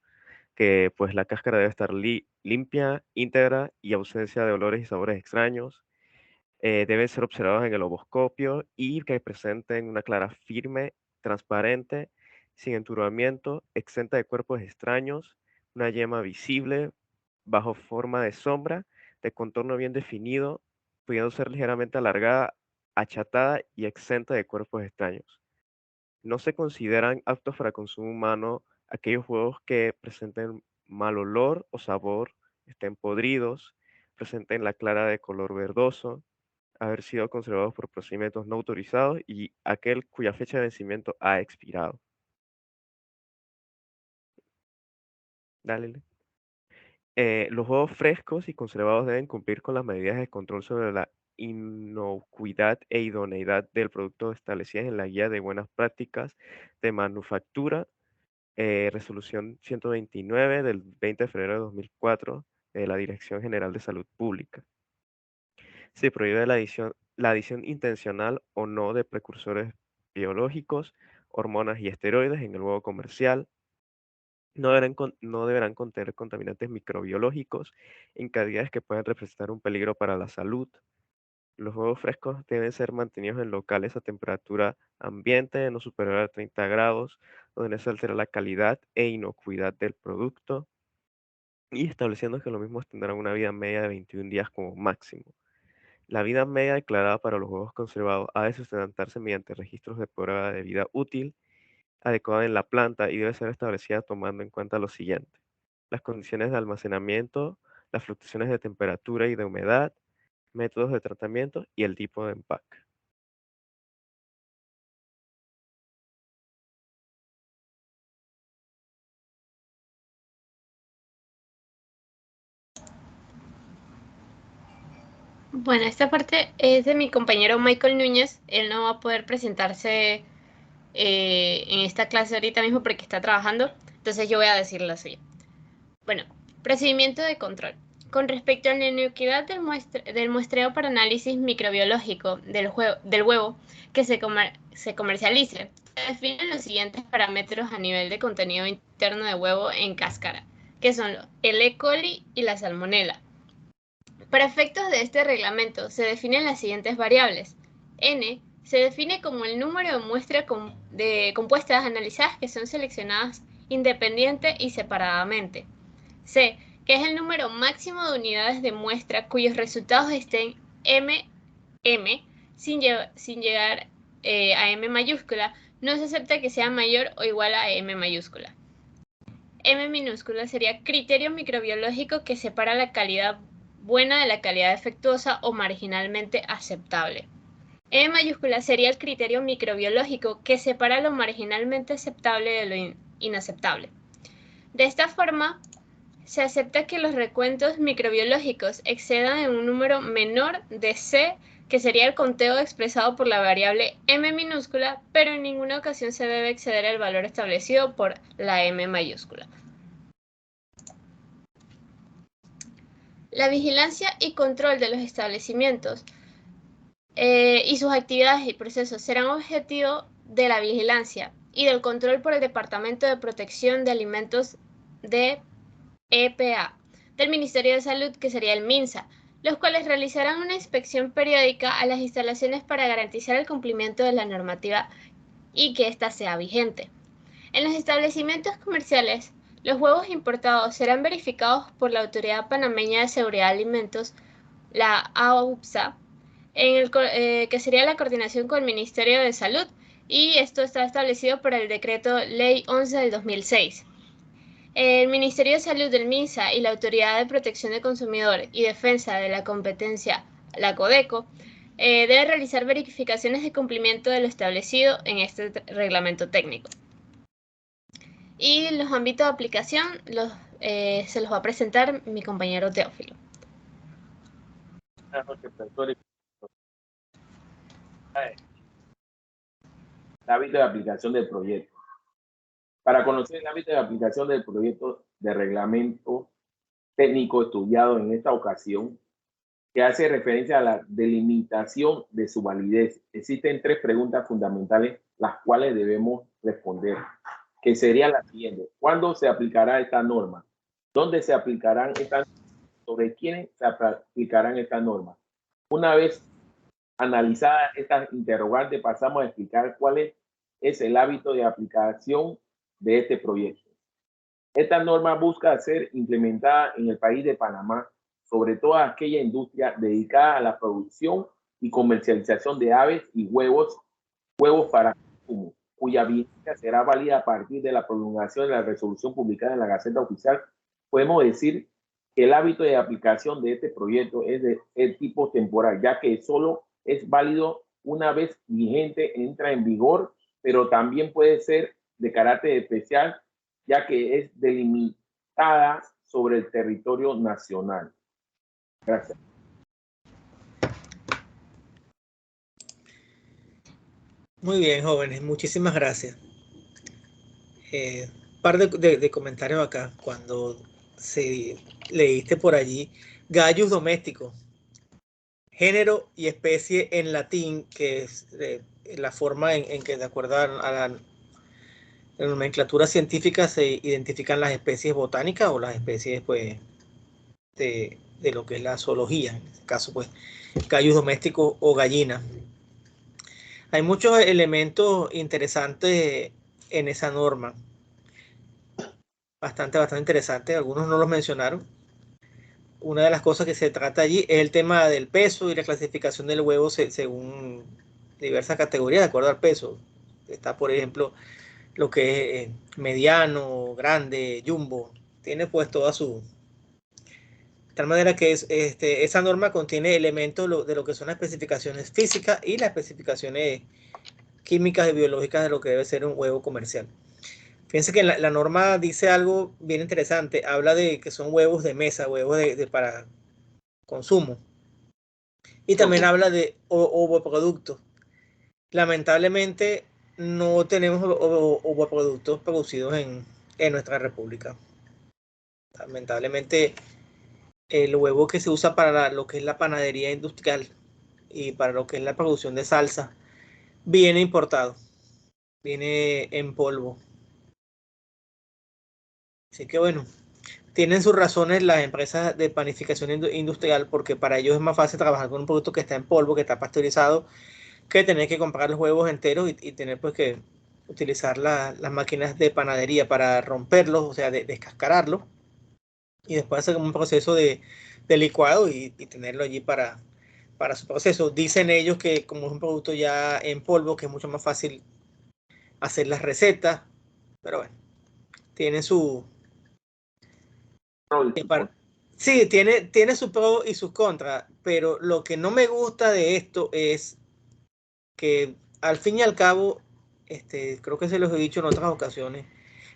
Que pues la cáscara debe estar limpia, íntegra y ausencia de olores y sabores extraños. Deben ser observados en el ovoscopio y que presenten una clara firme, transparente, sin enturbamiento, exenta de cuerpos extraños, una yema visible, bajo forma de sombra, de contorno bien definido, pudiendo ser ligeramente alargada, achatada y exenta de cuerpos extraños. No se consideran aptos para consumo humano aquellos huevos que presenten mal olor o sabor, estén podridos, presenten la clara de color verdoso, haber sido conservados por procedimientos no autorizados y aquel cuya fecha de vencimiento ha expirado. Dale. Los huevos frescos y conservados deben cumplir con las medidas de control sobre la inocuidad e idoneidad del producto establecidas en la Guía de Buenas Prácticas de Manufactura, resolución 129 del 20 de febrero de 2004 de la Dirección General de Salud Pública. Se prohíbe la adición intencional o no de precursores biológicos, hormonas y esteroides en el huevo comercial. No deberán contener contaminantes microbiológicos en cantidades que puedan representar un peligro para la salud. Los huevos frescos deben ser mantenidos en locales a temperatura ambiente no superior a 30 grados, donde no se altera la calidad e inocuidad del producto, y estableciendo que los mismos tendrán una vida media de 21 días como máximo. La vida media declarada para los huevos conservados ha de sustentarse mediante registros de prueba de vida útil adecuada en la planta y debe ser establecida tomando en cuenta lo siguiente: las condiciones de almacenamiento, las fluctuaciones de temperatura y de humedad, métodos de tratamiento y el tipo de empaque. Bueno, esta parte es de mi compañero Michael Núñez. Él no va a poder presentarse en esta clase ahorita mismo porque está trabajando. Entonces yo voy a decir la suya. Bueno, procedimiento de control. Con respecto a la inocuidad del muestreo para análisis microbiológico del huevo que se comercialice, se definen los siguientes parámetros a nivel de contenido interno de huevo en cáscara, que son el E. coli y la salmonela. Para efectos de este reglamento se definen las siguientes variables. N se define como el número de muestras de compuestas analizadas que son seleccionadas independiente y separadamente. C, que es el número máximo de unidades de muestra cuyos resultados estén MM sin llegar a M mayúscula. No se acepta que sea mayor o igual a M mayúscula. M minúscula sería criterio microbiológico que separa la calidad buena de la calidad defectuosa o marginalmente aceptable. M mayúscula sería el criterio microbiológico que separa lo marginalmente aceptable de lo inaceptable. De esta forma, se acepta que los recuentos microbiológicos excedan en un número menor de C, que sería el conteo expresado por la variable M minúscula, pero en ninguna ocasión se debe exceder el valor establecido por la M mayúscula. La vigilancia y control de los establecimientos y sus actividades y procesos serán objeto de la vigilancia y del control por el Departamento de Protección de Alimentos de EPA del Ministerio de Salud, que sería el MINSA, los cuales realizarán una inspección periódica a las instalaciones para garantizar el cumplimiento de la normativa y que ésta sea vigente. En los establecimientos comerciales, los huevos importados serán verificados por la Autoridad Panameña de Seguridad de Alimentos, la AUPSA, que sería la coordinación con el Ministerio de Salud, y esto está establecido por el Decreto Ley 11 del 2006. El Ministerio de Salud del MINSA y la Autoridad de Protección del Consumidor y Defensa de la Competencia, la CODECO, deben realizar verificaciones de cumplimiento de lo establecido en este reglamento técnico. Y los ámbitos de aplicación se los va a presentar mi compañero Teófilo. Buenas noches, profesores. El ámbito de aplicación del proyecto. Para conocer el ámbito de aplicación del proyecto de reglamento técnico estudiado en esta ocasión, que hace referencia a la delimitación de su validez, existen 3 preguntas fundamentales las cuales debemos responder, que sería la siguiente: ¿cuándo se aplicará esta norma? ¿Dónde se aplicarán estas normas? ¿Sobre quiénes se aplicarán estas normas? Una vez analizadas estas interrogantes, pasamos a explicar cuál es el hábito de aplicación de este proyecto. Esta norma busca ser implementada en el país de Panamá, sobre todo aquella industria dedicada a la producción y comercialización de aves y huevos para consumo, cuya vigencia será válida a partir de la promulgación de la resolución publicada en la Gaceta Oficial. Podemos decir que el hábito de aplicación de este proyecto es de tipo temporal, ya que solo es válido una vez vigente, entra en vigor, pero también puede ser de carácter especial, ya que es delimitada sobre el territorio nacional. Gracias. Muy bien, jóvenes, muchísimas gracias. Par de comentarios acá. Cuando leíste por allí Gallus domesticus, género y especie en latín, que es la forma en que de acuerdo a la nomenclatura científica se identifican las especies botánicas o las especies pues de lo que es la zoología, en este caso pues Gallus domesticus o gallina. Hay muchos elementos interesantes en esa norma, bastante interesantes, algunos no los mencionaron. Una de las cosas que se trata allí es el tema del peso y la clasificación del huevo según diversas categorías de acuerdo al peso. Está, por ejemplo, lo que es mediano, grande, jumbo, tiene pues toda su... De tal manera que esa norma contiene elementos de lo que son las especificaciones físicas y las especificaciones químicas y biológicas de lo que debe ser un huevo comercial. Fíjense que la norma dice algo bien interesante, habla de que son huevos de mesa, huevos para consumo. Y también habla de ovoproductos. Lamentablemente no tenemos ovoproductos producidos en nuestra república. Lamentablemente el huevo que se usa para lo que es la panadería industrial y para lo que es la producción de salsa viene importado, viene en polvo. Así que bueno, tienen sus razones las empresas de panificación industrial, porque para ellos es más fácil trabajar con un producto que está en polvo, que está pasteurizado, que tener que comprar los huevos enteros y tener pues que utilizar las máquinas de panadería para romperlos, o sea, descascararlos, y después hacer un proceso de licuado y tenerlo allí para su proceso. Dicen ellos que como es un producto ya en polvo, que es mucho más fácil hacer las recetas, pero bueno, tienen sus Sí, tiene sus pros y sus contras, pero lo que no me gusta de esto es que al fin y al cabo, creo que se los he dicho en otras ocasiones,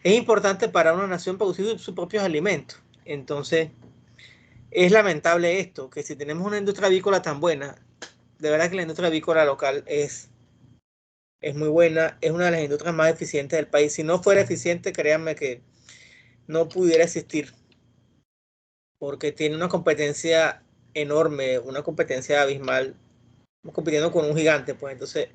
es importante para una nación producir sus propios alimentos. Entonces, es lamentable esto, que si tenemos una industria avícola tan buena, de verdad que la industria avícola local es muy buena, es una de las industrias más eficientes del país. Si no fuera eficiente, créanme que no pudiera existir, porque tiene una competencia enorme, una competencia abismal, compitiendo con un gigante, pues entonces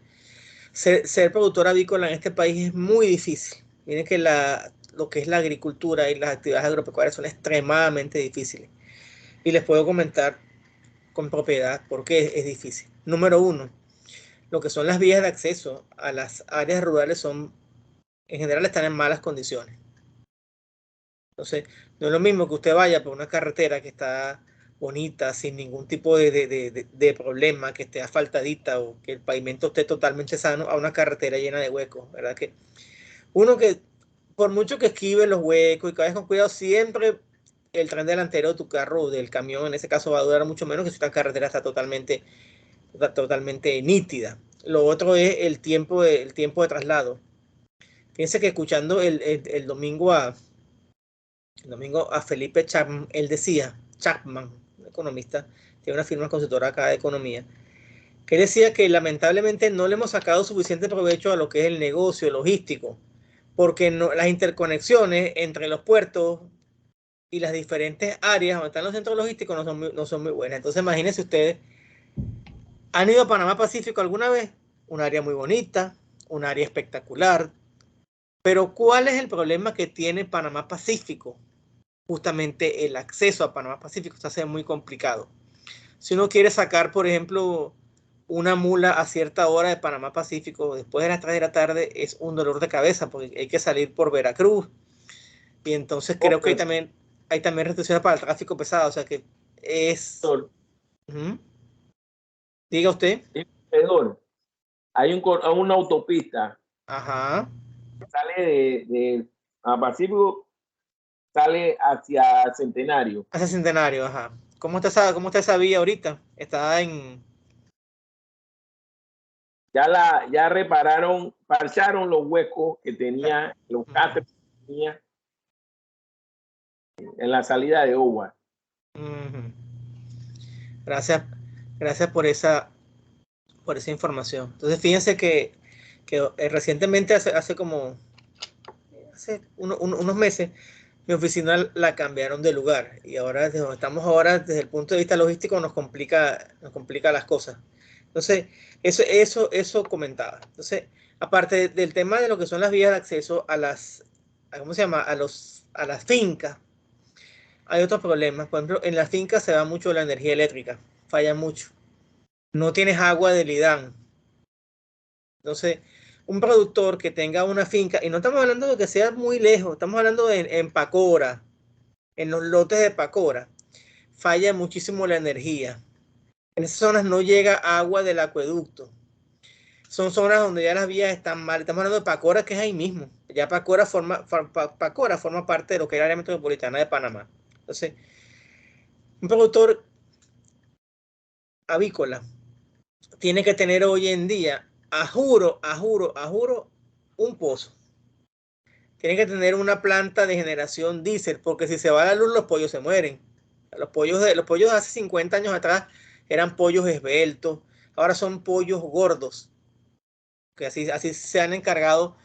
ser productor avícola en este país es muy difícil. Miren que lo que es la agricultura y las actividades agropecuarias son extremadamente difíciles. Y les puedo comentar con propiedad por qué es difícil. Número uno, lo que son las vías de acceso a las áreas rurales en general están en malas condiciones. Entonces, no es lo mismo que usted vaya por una carretera que está bonita, sin ningún tipo de problema, que esté asfaltadita o que el pavimento esté totalmente sano, a una carretera llena de huecos, ¿verdad? Que uno que, por mucho que esquive los huecos y que vayas con cuidado, siempre el tren delantero de tu carro o del camión, en ese caso, va a durar mucho menos que si esta carretera está totalmente nítida. Lo otro es el tiempo de traslado. Fíjense que escuchando el domingo a Felipe Chapman, él decía, Chapman, un economista, tiene una firma consultora acá de economía, que decía que lamentablemente no le hemos sacado suficiente provecho a lo que es el negocio logístico, porque las interconexiones entre los puertos y las diferentes áreas donde están los centros logísticos no son muy buenas. Entonces imagínense ustedes, ¿han ido a Panamá Pacífico alguna vez? Un área muy bonita, un área espectacular, pero ¿cuál es el problema que tiene Panamá Pacífico? Justamente el acceso a Panamá Pacífico se hace muy complicado. Si uno quiere sacar, por ejemplo, una mula a cierta hora de Panamá Pacífico, después de las 3 de la tarde, es un dolor de cabeza porque hay que salir por Veracruz. Y entonces creo que hay también restricciones para el tráfico pesado, o sea que es... Diga usted. Hay una autopista. Ajá. Sale de Pacífico, sale hacia Centenario. Hacia Centenario, ajá. ¿Cómo está esa vía ahorita? Está en... Ya repararon, parcharon los huecos que tenía, los cáteres que tenía en la salida de Owa. Gracias por esa información. Entonces, fíjense que recientemente, hace unos meses, mi oficina la cambiaron de lugar y ahora, desde donde estamos ahora, desde el punto de vista logístico, nos complica las cosas. Entonces, eso comentaba. Entonces, aparte del tema de lo que son las vías de acceso a las fincas, hay otros problemas. Por ejemplo, en las fincas se va mucho la energía eléctrica, falla mucho. No tienes agua del Lidán. Entonces, un productor que tenga una finca, y no estamos hablando de que sea muy lejos, estamos hablando en Pacora, en los lotes de Pacora, falla muchísimo la energía. En esas zonas no llega agua del acueducto. Son zonas donde ya las vías están mal. Estamos hablando de Pacora, que es ahí mismo. Ya Pacora forma parte de lo que es el área metropolitana de Panamá. Entonces, un productor avícola tiene que tener hoy en día, a juro, un pozo. Tiene que tener una planta de generación diésel, porque si se va la luz, los pollos se mueren. Los pollos de hace 50 años atrás eran pollos esbeltos, ahora son pollos gordos, que así se han encargado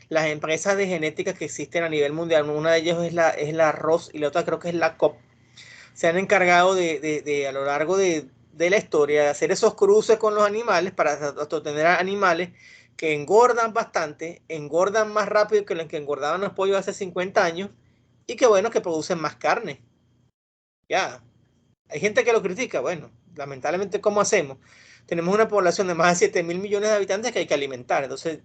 las empresas de genética que existen a nivel mundial. Una de ellas es la Ross y la otra creo que es la COP. Se han encargado a lo largo de la historia de hacer esos cruces con los animales para obtener animales que engordan bastante, engordan más rápido que los que engordaban los pollos hace 50 años y que bueno, que producen más carne. Ya, hay gente que lo critica, bueno, lamentablemente, ¿cómo hacemos? Tenemos una población de más de 7.000 millones de habitantes que hay que alimentar, entonces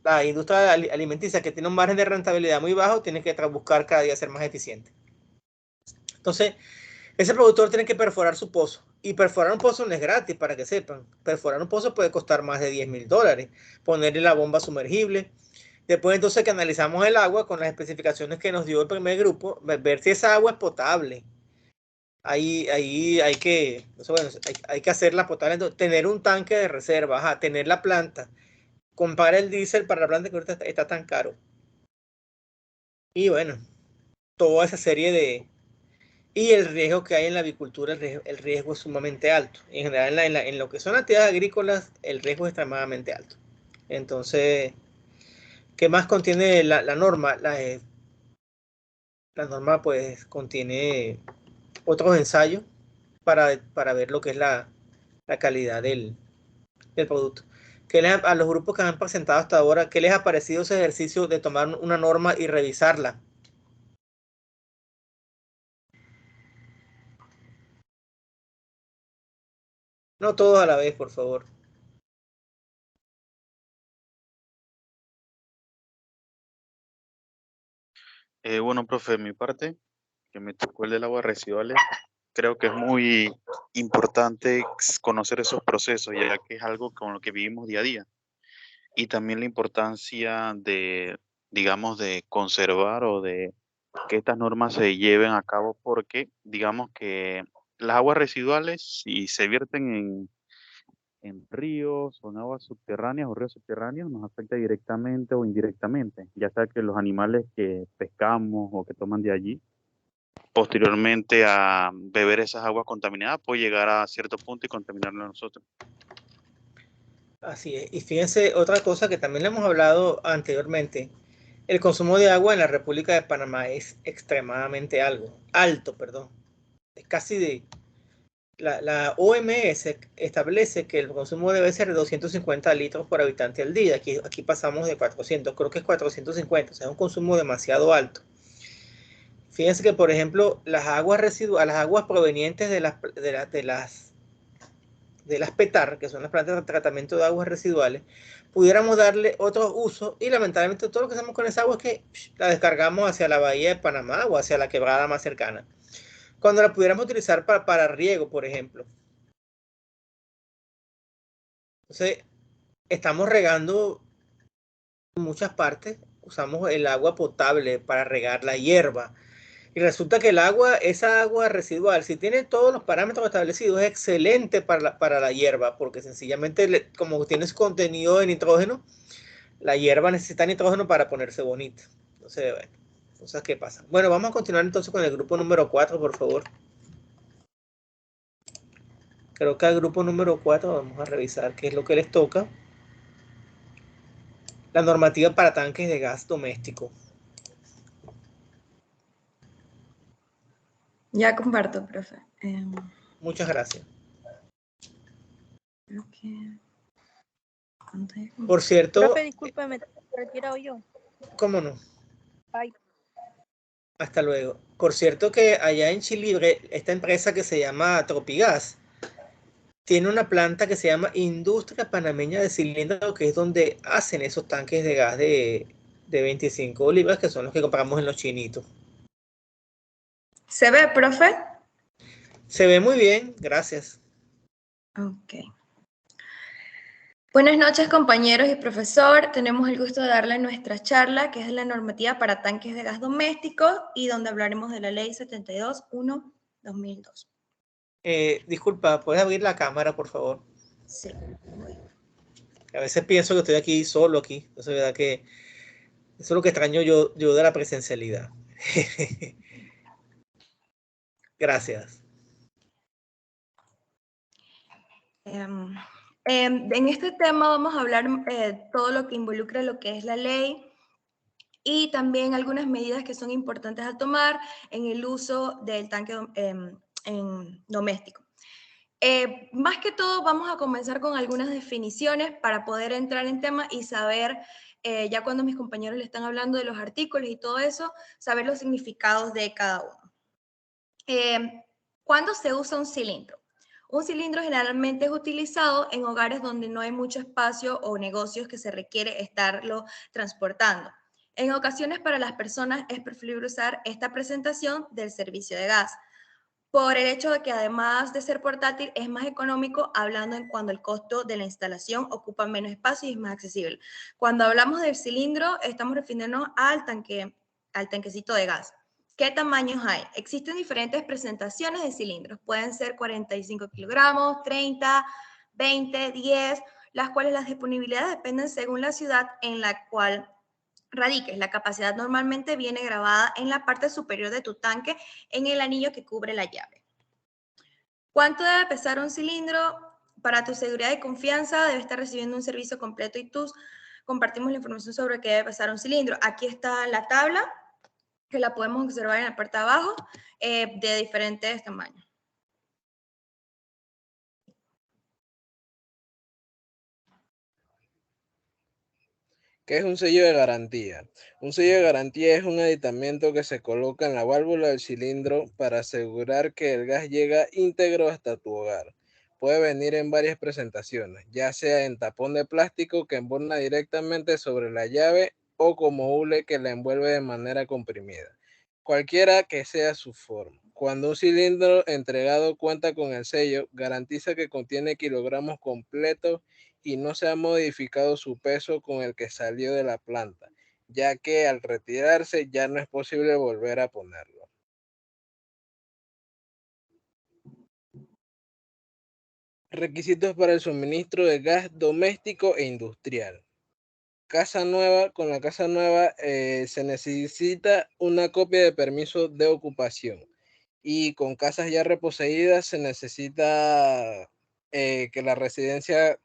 la industria alimenticia, que tiene un margen de rentabilidad muy bajo, tiene que buscar cada día ser más eficiente. Entonces, ese productor tiene que perforar su pozo. Y perforar un pozo no es gratis, para que sepan. Perforar un pozo puede costar más de $10,000. Ponerle la bomba sumergible, Después entonces que analizamos el agua con las especificaciones que nos dio el primer grupo, ver si esa agua es potable. Ahí hay que, bueno, hay que hacerla potable, entonces, tener un tanque de reserva, ajá, tener la planta, comprar el diésel para la planta que ahorita está tan caro. Y bueno, toda esa serie de... Y el riesgo que hay en la avicultura, el riesgo es sumamente alto. En general, en lo que son actividades agrícolas, el riesgo es extremadamente alto. Entonces, ¿qué más contiene la norma? La norma pues contiene otros ensayos para ver lo que es la calidad del producto. A los grupos que han presentado hasta ahora, ¿qué les ha parecido ese ejercicio de tomar una norma y revisarla? No todos a la vez, por favor. Bueno, profe, de mi parte, que me tocó el del agua residuales, creo que es muy importante conocer esos procesos, ya que es algo con lo que vivimos día a día. Y también la importancia de, digamos, de conservar o de que estas normas se lleven a cabo, porque digamos que las aguas residuales, si se vierten en ríos o en aguas subterráneas o ríos subterráneos, nos afecta directamente o indirectamente, ya sea que los animales que pescamos o que toman de allí, posteriormente a beber esas aguas contaminadas, puede llegar a cierto punto y contaminarnos a nosotros. Así es. Y fíjense, otra cosa que también le hemos hablado anteriormente, el consumo de agua en la República de Panamá es extremadamente alto, perdón. Es casi de... La OMS establece que el consumo debe ser de 250 litros por habitante al día. Aquí pasamos de 400, creo que es 450, o sea, es un consumo demasiado alto. Fíjense que, por ejemplo, las aguas residuales, las aguas provenientes de las PETAR, que son las plantas de tratamiento de aguas residuales, pudiéramos darle otros usos y lamentablemente todo lo que hacemos con esa agua es que la descargamos hacia la bahía de Panamá o hacia la quebrada más cercana. Cuando la pudiéramos utilizar para riego, por ejemplo. Entonces, estamos regando en muchas partes, usamos el agua potable para regar la hierba. Y resulta que esa agua residual, si tiene todos los parámetros establecidos, es excelente para la hierba, porque sencillamente, como tiene contenido de nitrógeno, la hierba necesita nitrógeno para ponerse bonita. Entonces, bueno, cosas que pasan. Bueno, vamos a continuar entonces con el grupo número 4, por favor. Creo que al grupo número 4 vamos a revisar qué es lo que les toca. La normativa para tanques de gas doméstico. Ya comparto, profe. Muchas gracias. Okay. Por cierto... Profe, discúlpeme, ¿te retirado yo? ¿Cómo no? Bye. Hasta luego. Por cierto que allá en Chilibre, esta empresa que se llama Tropigas, tiene una planta que se llama Industria Panameña de Cilindro, que es donde hacen esos tanques de gas de 25 libras, que son los que compramos en los chinitos. ¿Se ve, profe? Se ve muy bien, gracias. Ok. Buenas noches, compañeros y profesor. Tenemos el gusto de darle nuestra charla, que es la normativa para tanques de gas doméstico, y donde hablaremos de la Ley 72-1/2002. Disculpa, ¿puedes abrir la cámara, por favor? Sí. A veces pienso que estoy aquí solo aquí. Eso es verdad que eso es lo que extraño yo de la presencialidad. Gracias. En este tema vamos a hablar todo lo que involucra lo que es la ley y también algunas medidas que son importantes a tomar en el uso del tanque doméstico. Más que todo vamos a comenzar con algunas definiciones para poder entrar en tema y saber, ya cuando mis compañeros le están hablando de los artículos y todo eso, saber los significados de cada uno. ¿Cuándo se usa un cilindro? Un cilindro generalmente es utilizado en hogares donde no hay mucho espacio o negocios que se requiere estarlo transportando. En ocasiones para las personas es preferible usar esta presentación del servicio de gas. por el hecho de que además de ser portátil es más económico, hablando en cuando el costo de la instalación ocupa menos espacio y es más accesible. Cuando hablamos del cilindro, estamos refiriéndonos al tanquecito de gas. ¿Qué tamaños hay? Existen diferentes presentaciones de cilindros. Pueden ser 45 kilogramos, 30, 20, 10, las cuales las disponibilidades dependen según la ciudad en la cual radiques. La capacidad normalmente viene grabada en la parte superior de tu tanque en el anillo que cubre la llave. ¿Cuánto debe pesar un cilindro? Para tu seguridad y confianza debe estar recibiendo un servicio completo y compartimos la información sobre qué debe pesar un cilindro. Aquí está la tabla, que la podemos observar en la parte de abajo, de diferentes tamaños. ¿Qué es un sello de garantía? Un sello de garantía es un aditamento que se coloca en la válvula del cilindro para asegurar que el gas llega íntegro hasta tu hogar. Puede venir en varias presentaciones, ya sea en tapón de plástico que embona directamente sobre la llave o como hule que la envuelve de manera comprimida. Cualquiera que sea su forma. Cuando un cilindro entregado cuenta con el sello, garantiza que contiene kilogramos completos y no se ha modificado su peso con el que salió de la planta, ya que al retirarse ya no es posible volver a ponerlo. Requisitos para el suministro de gas doméstico e industrial. Casa nueva, con la casa nueva se necesita una copia de permiso de ocupación y con casas ya reposeídas se necesita que la residencia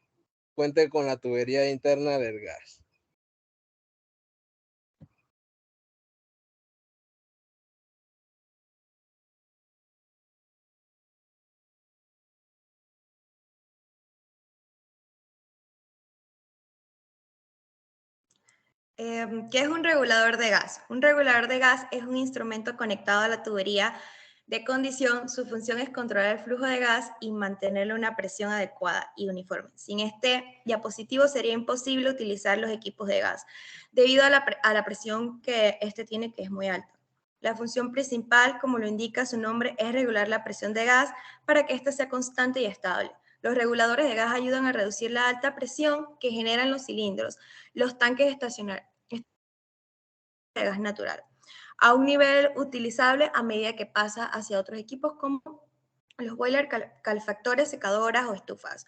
cuente con la tubería interna del gas. ¿Qué es un regulador de gas? Un regulador de gas es un instrumento conectado a la tubería de condición. Su función es controlar el flujo de gas y mantenerle una presión adecuada y uniforme. Sin este diapositivo sería imposible utilizar los equipos de gas, debido a la presión que este tiene, que es muy alta. La función principal, como lo indica su nombre, es regular la presión de gas para que ésta sea constante y estable. Los reguladores de gas ayudan a reducir la alta presión que generan los cilindros, los tanques estacionarios de gas natural, a un nivel utilizable a medida que pasa hacia otros equipos como los boilers, calefactores, secadoras o estufas.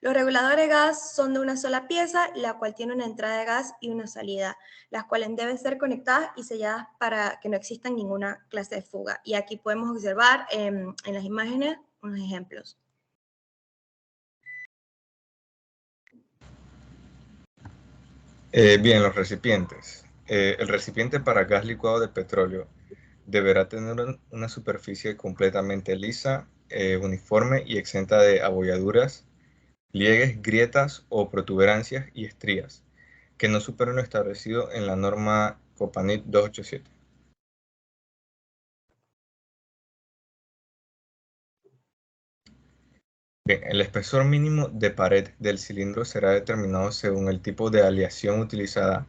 Los reguladores de gas son de una sola pieza, la cual tiene una entrada de gas y una salida, las cuales deben ser conectadas y selladas para que no exista ninguna clase de fuga. Y aquí podemos observar en las imágenes unos ejemplos. Bien, los recipientes. El recipiente para gas licuado de petróleo deberá tener una superficie completamente lisa, uniforme y exenta de abolladuras, pliegues, grietas o protuberancias y estrías, que no superen lo establecido en la norma Copanit 287. Bien, el espesor mínimo de pared del cilindro será determinado según el tipo de aleación utilizada,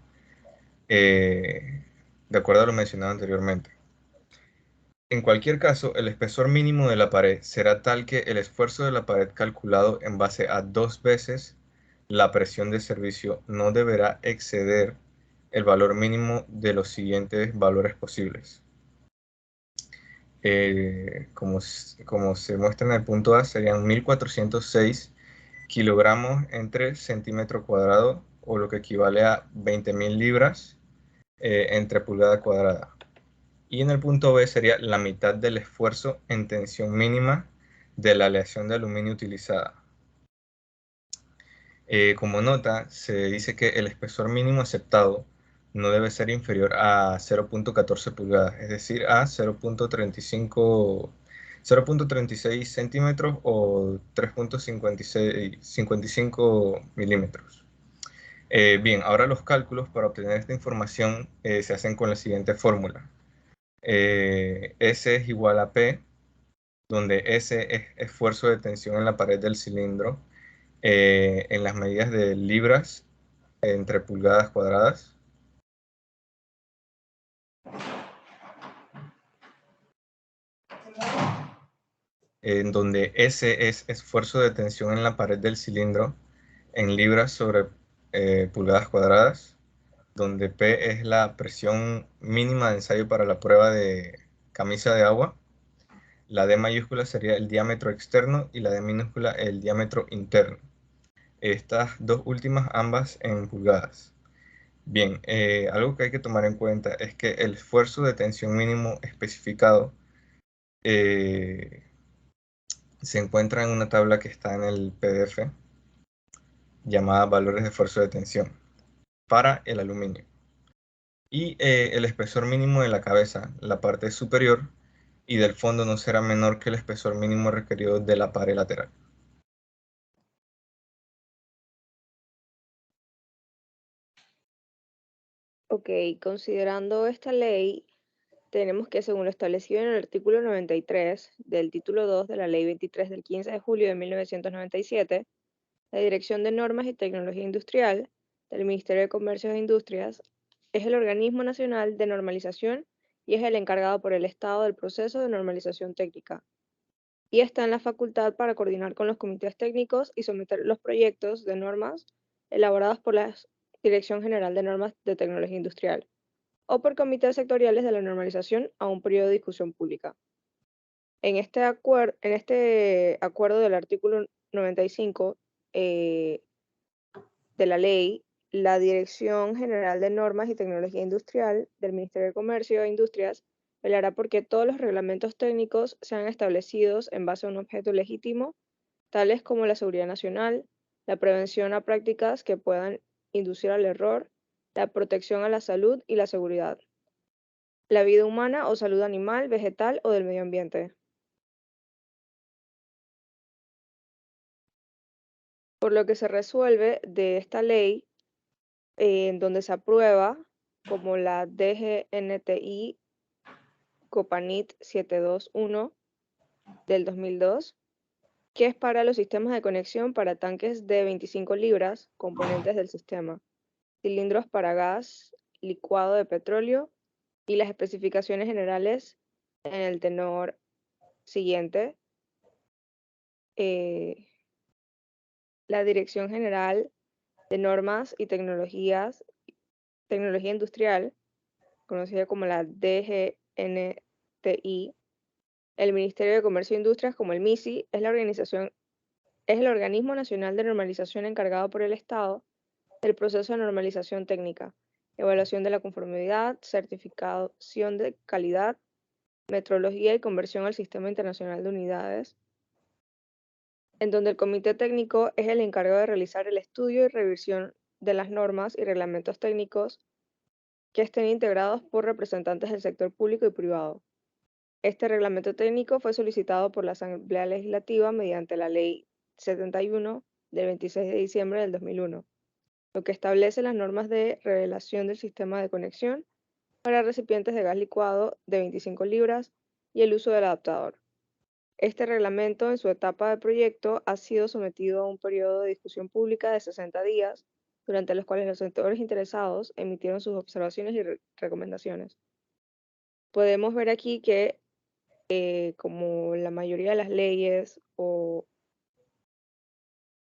de acuerdo a lo mencionado anteriormente. En cualquier caso, el espesor mínimo de la pared será tal que el esfuerzo de la pared calculado en base a 2 veces la presión de servicio no deberá exceder el valor mínimo de los siguientes valores posibles. Como se muestra en el punto A, serían 1406 kilogramos entre centímetro cuadrado, o lo que equivale a 20.000 libras entre pulgada cuadrada. Y en el punto B sería la mitad del esfuerzo en tensión mínima de la aleación de aluminio utilizada. Como nota, se dice que el espesor mínimo aceptado no debe ser inferior a 0.14 pulgadas, es decir, a 0.36 centímetros o 3.55 milímetros. Bien, ahora los cálculos para obtener esta información se hacen con la siguiente fórmula. S es igual a P, donde S es esfuerzo de tensión en la pared del cilindro, en las medidas de libras entre pulgadas cuadradas. en donde S es esfuerzo de tensión en la pared del cilindro en libras sobre pulgadas cuadradas, donde P es la presión mínima de ensayo para la prueba de camisa de agua. La D mayúscula sería el diámetro externo y la D minúscula el diámetro interno. Estas dos últimas ambas en pulgadas. Bien, algo que hay que tomar en cuenta es que el esfuerzo de tensión mínimo especificado se encuentra en una tabla que está en el PDF llamada valores de esfuerzo de tensión para el aluminio. Y el espesor mínimo de la cabeza, la parte superior, y del fondo no será menor que el espesor mínimo requerido de la pared lateral. Ok, considerando esta ley, tenemos que, según lo establecido en el artículo 93 del título 2 de la Ley 23 del 15 de julio de 1997, la Dirección de Normas y Tecnología Industrial del Ministerio de Comercio e Industrias es el organismo nacional de normalización y es el encargado por el Estado del proceso de normalización técnica. Y está en la facultad para coordinar con los comités técnicos y someter los proyectos de normas elaborados por la Dirección General de Normas de Tecnología Industrial o por comités sectoriales de la normalización a un periodo de discusión pública. En este acuerdo del artículo 95 de la ley, la Dirección General de Normas y Tecnología Industrial del Ministerio de Comercio e Industrias velará porque todos los reglamentos técnicos sean establecidos en base a un objeto legítimo, tales como la seguridad nacional, la prevención a prácticas que puedan inducir al error, la protección a la salud y la seguridad, la vida humana o salud animal, vegetal o del medio ambiente. Por lo que se resuelve de esta ley, en donde se aprueba como la DGNTI Copanit 721 del 2002, que es para los sistemas de conexión para tanques de 25 libras, componentes del sistema, cilindros para gas licuado de petróleo y las especificaciones generales en el tenor siguiente. La Dirección General de Normas y Tecnología Industrial, conocida como la DGNTI, el Ministerio de Comercio e Industrias como el MISI, es el organismo nacional de normalización encargado por el Estado del proceso de normalización técnica, evaluación de la conformidad, certificación de calidad, metrología y conversión al Sistema Internacional de Unidades, en donde el comité técnico es el encargado de realizar el estudio y revisión de las normas y reglamentos técnicos que estén integrados por representantes del sector público y privado. Este reglamento técnico fue solicitado por la Asamblea Legislativa mediante la Ley 71 del 26 de diciembre del 2001, lo que establece las normas de revelación del sistema de conexión para recipientes de gas licuado de 25 libras y el uso del adaptador. Este reglamento, en su etapa de proyecto, ha sido sometido a un periodo de discusión pública de 60 días, durante los cuales los sectores interesados emitieron sus observaciones y recomendaciones. Podemos ver aquí que, como la mayoría de las leyes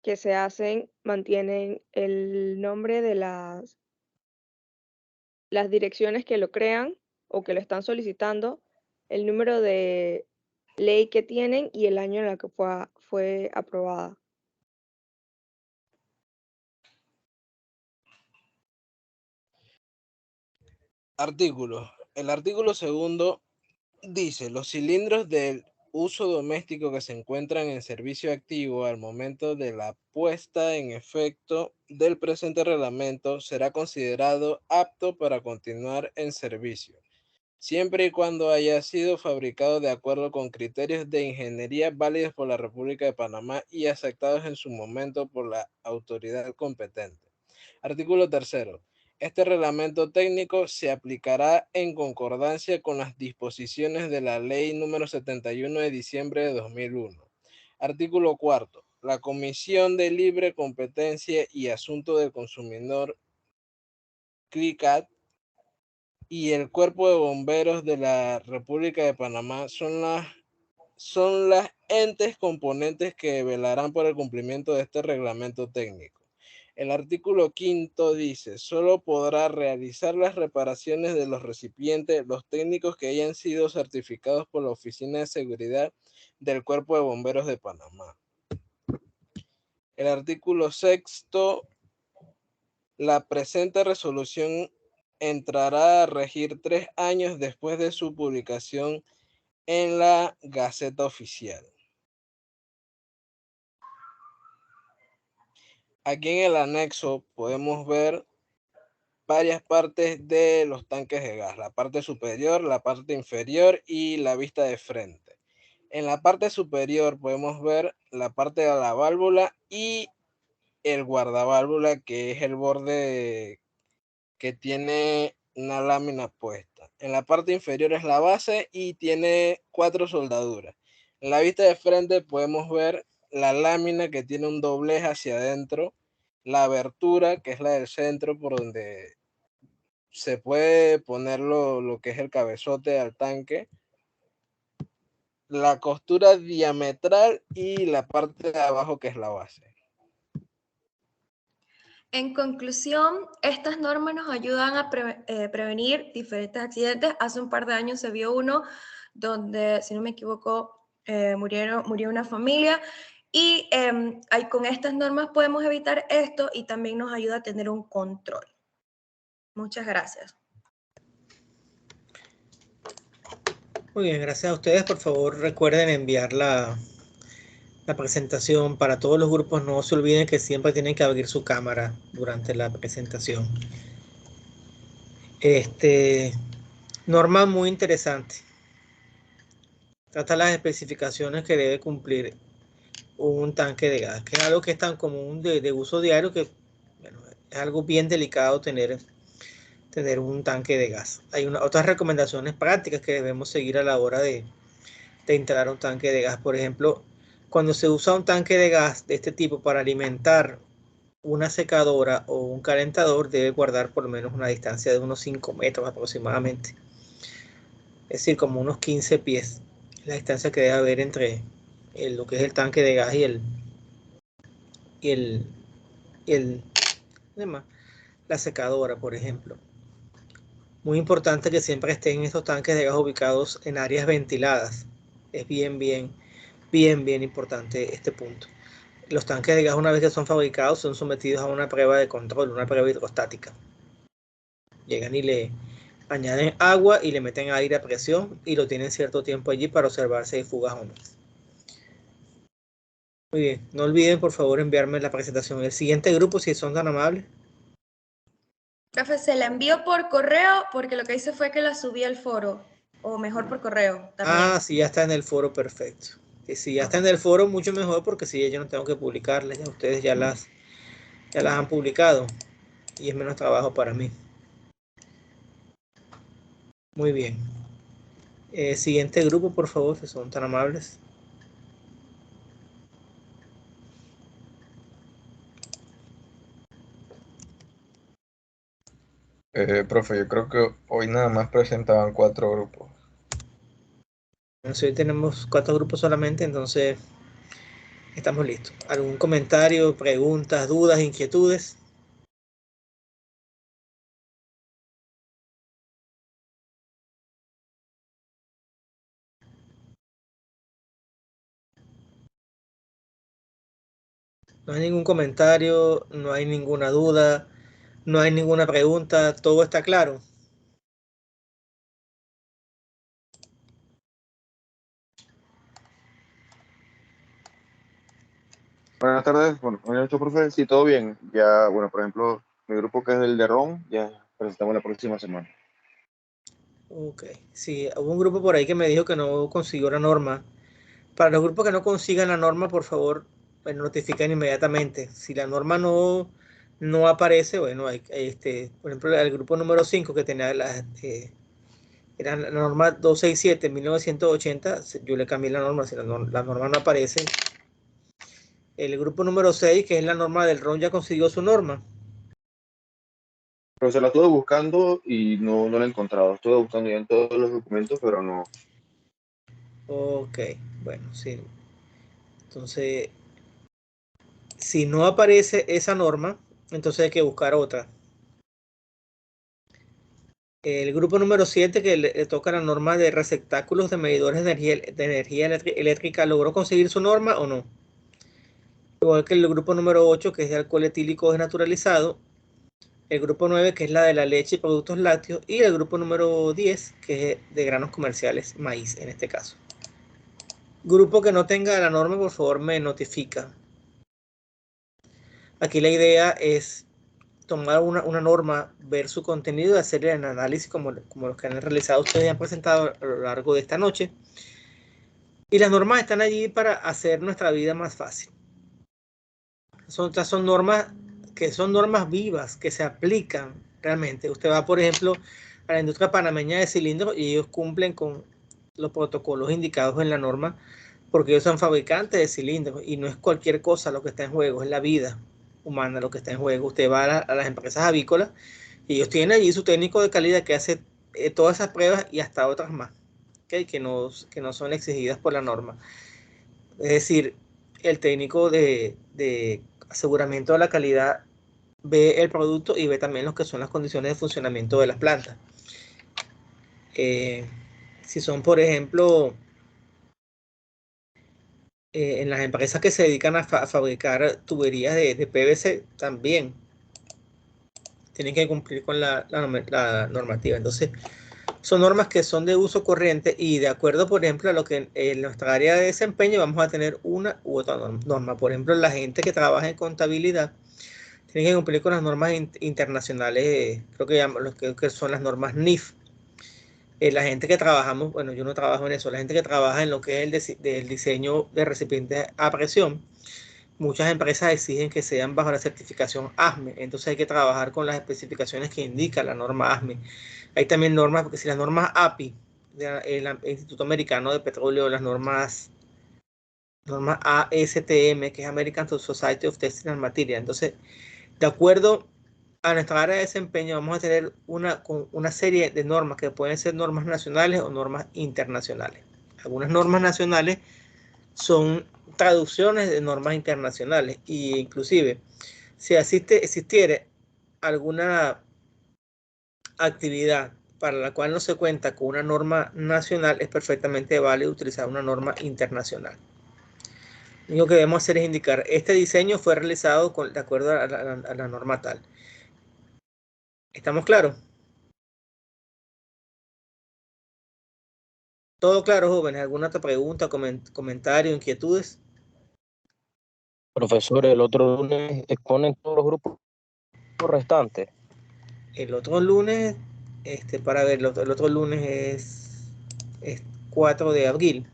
que se hacen, mantienen el nombre de las direcciones que lo crean o que lo están solicitando, el número de ley que tienen y el año en el que fue aprobada. Artículo. El artículo segundo dice: los cilindros del uso doméstico que se encuentran en servicio activo al momento de la puesta en efecto del presente reglamento será considerado apto para continuar en servicio, siempre y cuando haya sido fabricado de acuerdo con criterios de ingeniería válidos por la República de Panamá y aceptados en su momento por la autoridad competente. Artículo tercero. Este reglamento técnico se aplicará en concordancia con las disposiciones de la Ley número 71 de diciembre de 2001. Artículo cuarto. La Comisión de Libre Competencia y Asunto del Consumidor, CLICAT, y el Cuerpo de Bomberos de la República de Panamá son las son las entes componentes que velarán por el cumplimiento de este reglamento técnico. El artículo 5 dice, solo podrá realizar las reparaciones de los recipientes los técnicos que hayan sido certificados por la Oficina de Seguridad del Cuerpo de Bomberos de Panamá. El artículo 6, la presente resolución entrará a regir 3 años después de su publicación en la Gaceta Oficial. Aquí en el anexo podemos ver varias partes de los tanques de gas, la parte superior, la parte inferior y la vista de frente. En la parte superior podemos ver la parte de la válvula y el guardaválvula, que es el borde que tiene una lámina puesta. En la parte inferior es la base y tiene 4 soldaduras. En la vista de frente podemos ver la lámina que tiene un doblez hacia adentro, la abertura que es la del centro por donde se puede poner lo que es el cabezote al tanque, la costura diametral y la parte de abajo que es la base. En conclusión, estas normas nos ayudan a prevenir diferentes accidentes. Hace un par de años se vio uno donde, si no me equivoco, murió una familia y con estas normas podemos evitar esto y también nos ayuda a tener un control. Muchas gracias. Muy bien, gracias a ustedes. Por favor, recuerden enviar la presentación para todos los grupos. No se olviden que siempre tienen que abrir su cámara durante la presentación. Norma muy interesante. Trata las especificaciones que debe cumplir un tanque de gas, que es algo que es tan común de uso diario que, bueno, es algo bien delicado tener un tanque de gas. Hay otras recomendaciones prácticas que debemos seguir a la hora de instalar un tanque de gas. Por ejemplo, cuando se usa un tanque de gas de este tipo para alimentar una secadora o un calentador, debe guardar por lo menos una distancia de unos 5 metros aproximadamente. Es decir, como unos 15 pies. La distancia que debe haber entre lo que es el tanque de gas y la secadora, por ejemplo. Muy importante que siempre estén estos tanques de gas ubicados en áreas ventiladas. Es bien importante este punto. Los tanques de gas, una vez que son fabricados, son sometidos a una prueba de control, una prueba hidrostática. Llegan y le añaden agua y le meten aire a presión y lo tienen cierto tiempo allí para observar si hay fugas o no. Muy bien, no olviden por favor enviarme la presentación. El siguiente grupo, si son tan amables. Profe, se la envió por correo porque lo que hice fue que la subí al foro, o mejor por correo también. Ah, sí, ya está en el foro, perfecto. Y si ya está en el foro, mucho mejor, porque si yo no tengo que publicarlas, ya ustedes ya las han publicado y es menos trabajo para mí. Muy bien. Siguiente grupo, por favor, si son tan amables. Profe, yo creo que hoy nada más presentaban 4 grupos. Entonces, hoy tenemos 4 grupos solamente, entonces estamos listos. ¿Algún comentario, preguntas, dudas, inquietudes? No hay ningún comentario, no hay ninguna duda, no hay ninguna pregunta, todo está claro. Buenas tardes, buenas noches, profe. Sí, todo bien. Ya, bueno, por ejemplo, mi grupo que es el de ROM, ya presentamos la próxima semana. Ok, sí, hubo un grupo por ahí que me dijo que no consiguió la norma. Para los grupos que no consigan la norma, por favor, pues notifiquen inmediatamente. Si la norma no aparece, bueno, por ejemplo, el grupo número 5 que tenía era la norma 267-1980, yo le cambié la norma, si la norma no aparece. El grupo número 6, que es la norma del RON, ya consiguió su norma. Pero se la estuve buscando y no la he encontrado. Estuve buscando ya en todos los documentos, pero no Ok, bueno, sí. Entonces, si no aparece esa norma, entonces hay que buscar otra. El grupo número 7, que le toca la norma de receptáculos de medidores de energía eléctrica, ¿logró conseguir su norma o no? Igual que el grupo número 8, que es de alcohol etílico desnaturalizado. El grupo 9, que es la de la leche y productos lácteos. Y el grupo número 10, que es de granos comerciales, maíz en este caso. Grupo que no tenga la norma, por favor, me notifica. Aquí la idea es tomar una norma, ver su contenido y hacer el análisis como los que han realizado ustedes y han presentado a lo largo de esta noche. Y las normas están allí para hacer nuestra vida más fácil. Son normas que son normas vivas, que se aplican realmente. Usted va, por ejemplo, a la industria panameña de cilindros y ellos cumplen con los protocolos indicados en la norma porque ellos son fabricantes de cilindros y no es cualquier cosa lo que está en juego, es la vida humana lo que está en juego. Usted va a las empresas avícolas y ellos tienen allí su técnico de calidad que hace todas esas pruebas y hasta otras más, ¿okay? que no son exigidas por la norma. Es decir, el técnico de aseguramiento de la calidad ve el producto y ve también lo que son las condiciones de funcionamiento de las plantas. Si son, por ejemplo, en las empresas que se dedican a fabricar tuberías de PVC, también tienen que cumplir con la normativa. Entonces, son normas que son de uso corriente y de acuerdo, por ejemplo, a lo que en nuestra área de desempeño vamos a tener una u otra norma. Por ejemplo, la gente que trabaja en contabilidad tiene que cumplir con las normas internacionales, creo que son las normas NIF. La gente que trabajamos, bueno, yo no trabajo en eso, la gente que trabaja en lo que es el diseño de recipientes a presión, muchas empresas exigen que sean bajo la certificación ASME, entonces hay que trabajar con las especificaciones que indica la norma ASME. Hay también normas, porque si las normas API, del Instituto Americano de Petróleo, las normas ASTM, que es American Society of Testing and Materials, entonces, de acuerdo a nuestra área de desempeño, vamos a tener una serie de normas que pueden ser normas nacionales o normas internacionales. Algunas normas nacionales son traducciones de normas internacionales e inclusive si existiera alguna actividad para la cual no se cuenta con una norma nacional, es perfectamente válido utilizar una norma internacional. Lo único que debemos hacer es indicar, este diseño fue realizado de acuerdo a la norma tal. ¿Estamos claros? ¿Todo claro, jóvenes? ¿Alguna otra pregunta, comentario, inquietudes? Profesor, el otro lunes exponen todos los grupos restantes. El otro lunes, para ver, el otro lunes es 4 de abril.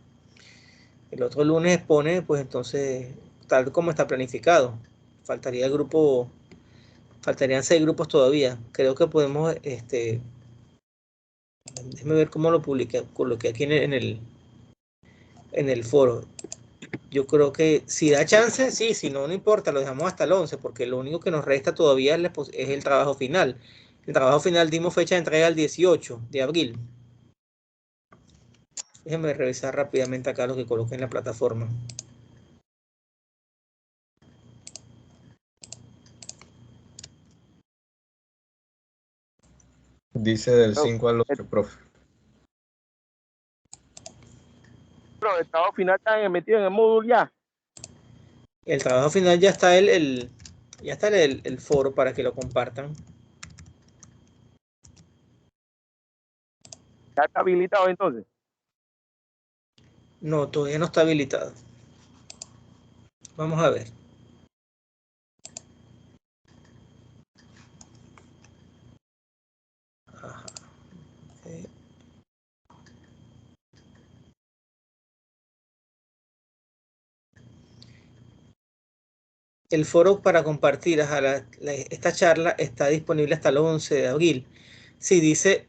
El otro lunes expone, pues entonces, tal como está planificado. Faltaría el grupo, faltarían 6 grupos todavía. Creo que podemos, déjeme ver cómo lo coloqué aquí en el foro. Yo creo que si da chance, sí, si no, no importa, lo dejamos hasta el 11, porque lo único que nos resta todavía es el trabajo final. El trabajo final dimos fecha de entrega el 18 de abril. Déjenme revisar rápidamente acá lo que coloqué en la plataforma. Dice del 5 al 8, profe. Pero el trabajo final está metido en el módulo ya. El trabajo final ya está el foro para que lo compartan. ¿Ya está habilitado entonces? No, todavía no está habilitado. Vamos a ver. Ajá. Okay. El foro para compartir esta charla está disponible hasta el 11 de abril. Sí, dice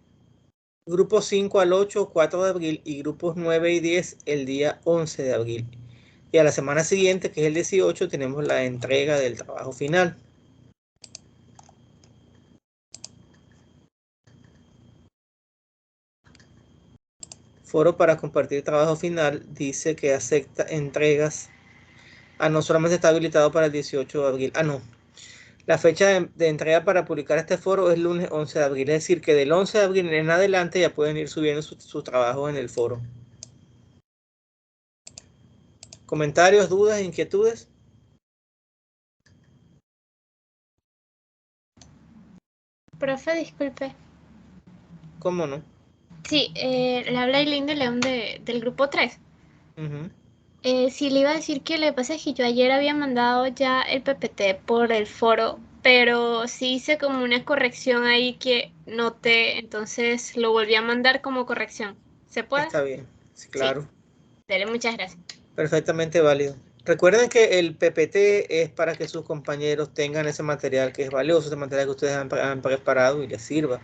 grupos 5 al 8, 4 de abril y grupos 9 y 10 el día 11 de abril. Y a la semana siguiente, que es el 18, tenemos la entrega del trabajo final. Foro para compartir trabajo final dice que acepta entregas. No solamente está habilitado para el 18 de abril. No. La fecha de entrega para publicar este foro es lunes 11 de abril. Es decir, que del 11 de abril en adelante ya pueden ir subiendo sus trabajos en el foro. ¿Comentarios, dudas, inquietudes? Profe, disculpe. ¿Cómo no? Sí, le habla Eileen de León del grupo 3. Sí, le iba a decir que lo que pasa es que yo ayer había mandado ya el PPT por el foro, pero sí hice como una corrección ahí que noté, entonces lo volví a mandar como corrección. ¿Se puede? Está bien, sí, claro. Sí. Dale, muchas gracias. Perfectamente válido. Recuerden que el PPT es para que sus compañeros tengan ese material que es valioso, ese material que ustedes han preparado y les sirva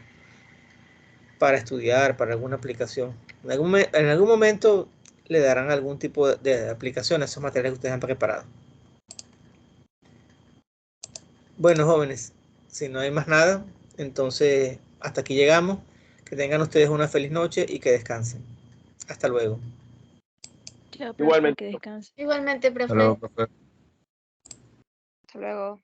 para estudiar, para alguna aplicación. En algún momento le darán algún tipo de aplicación a esos materiales que ustedes han preparado. Bueno, jóvenes, si no hay más nada, entonces hasta aquí llegamos. Que tengan ustedes una feliz noche y que descansen. Hasta luego. Chao, profe, Igualmente. que descanse. Igualmente, profe. Hasta luego, profe. Hasta luego.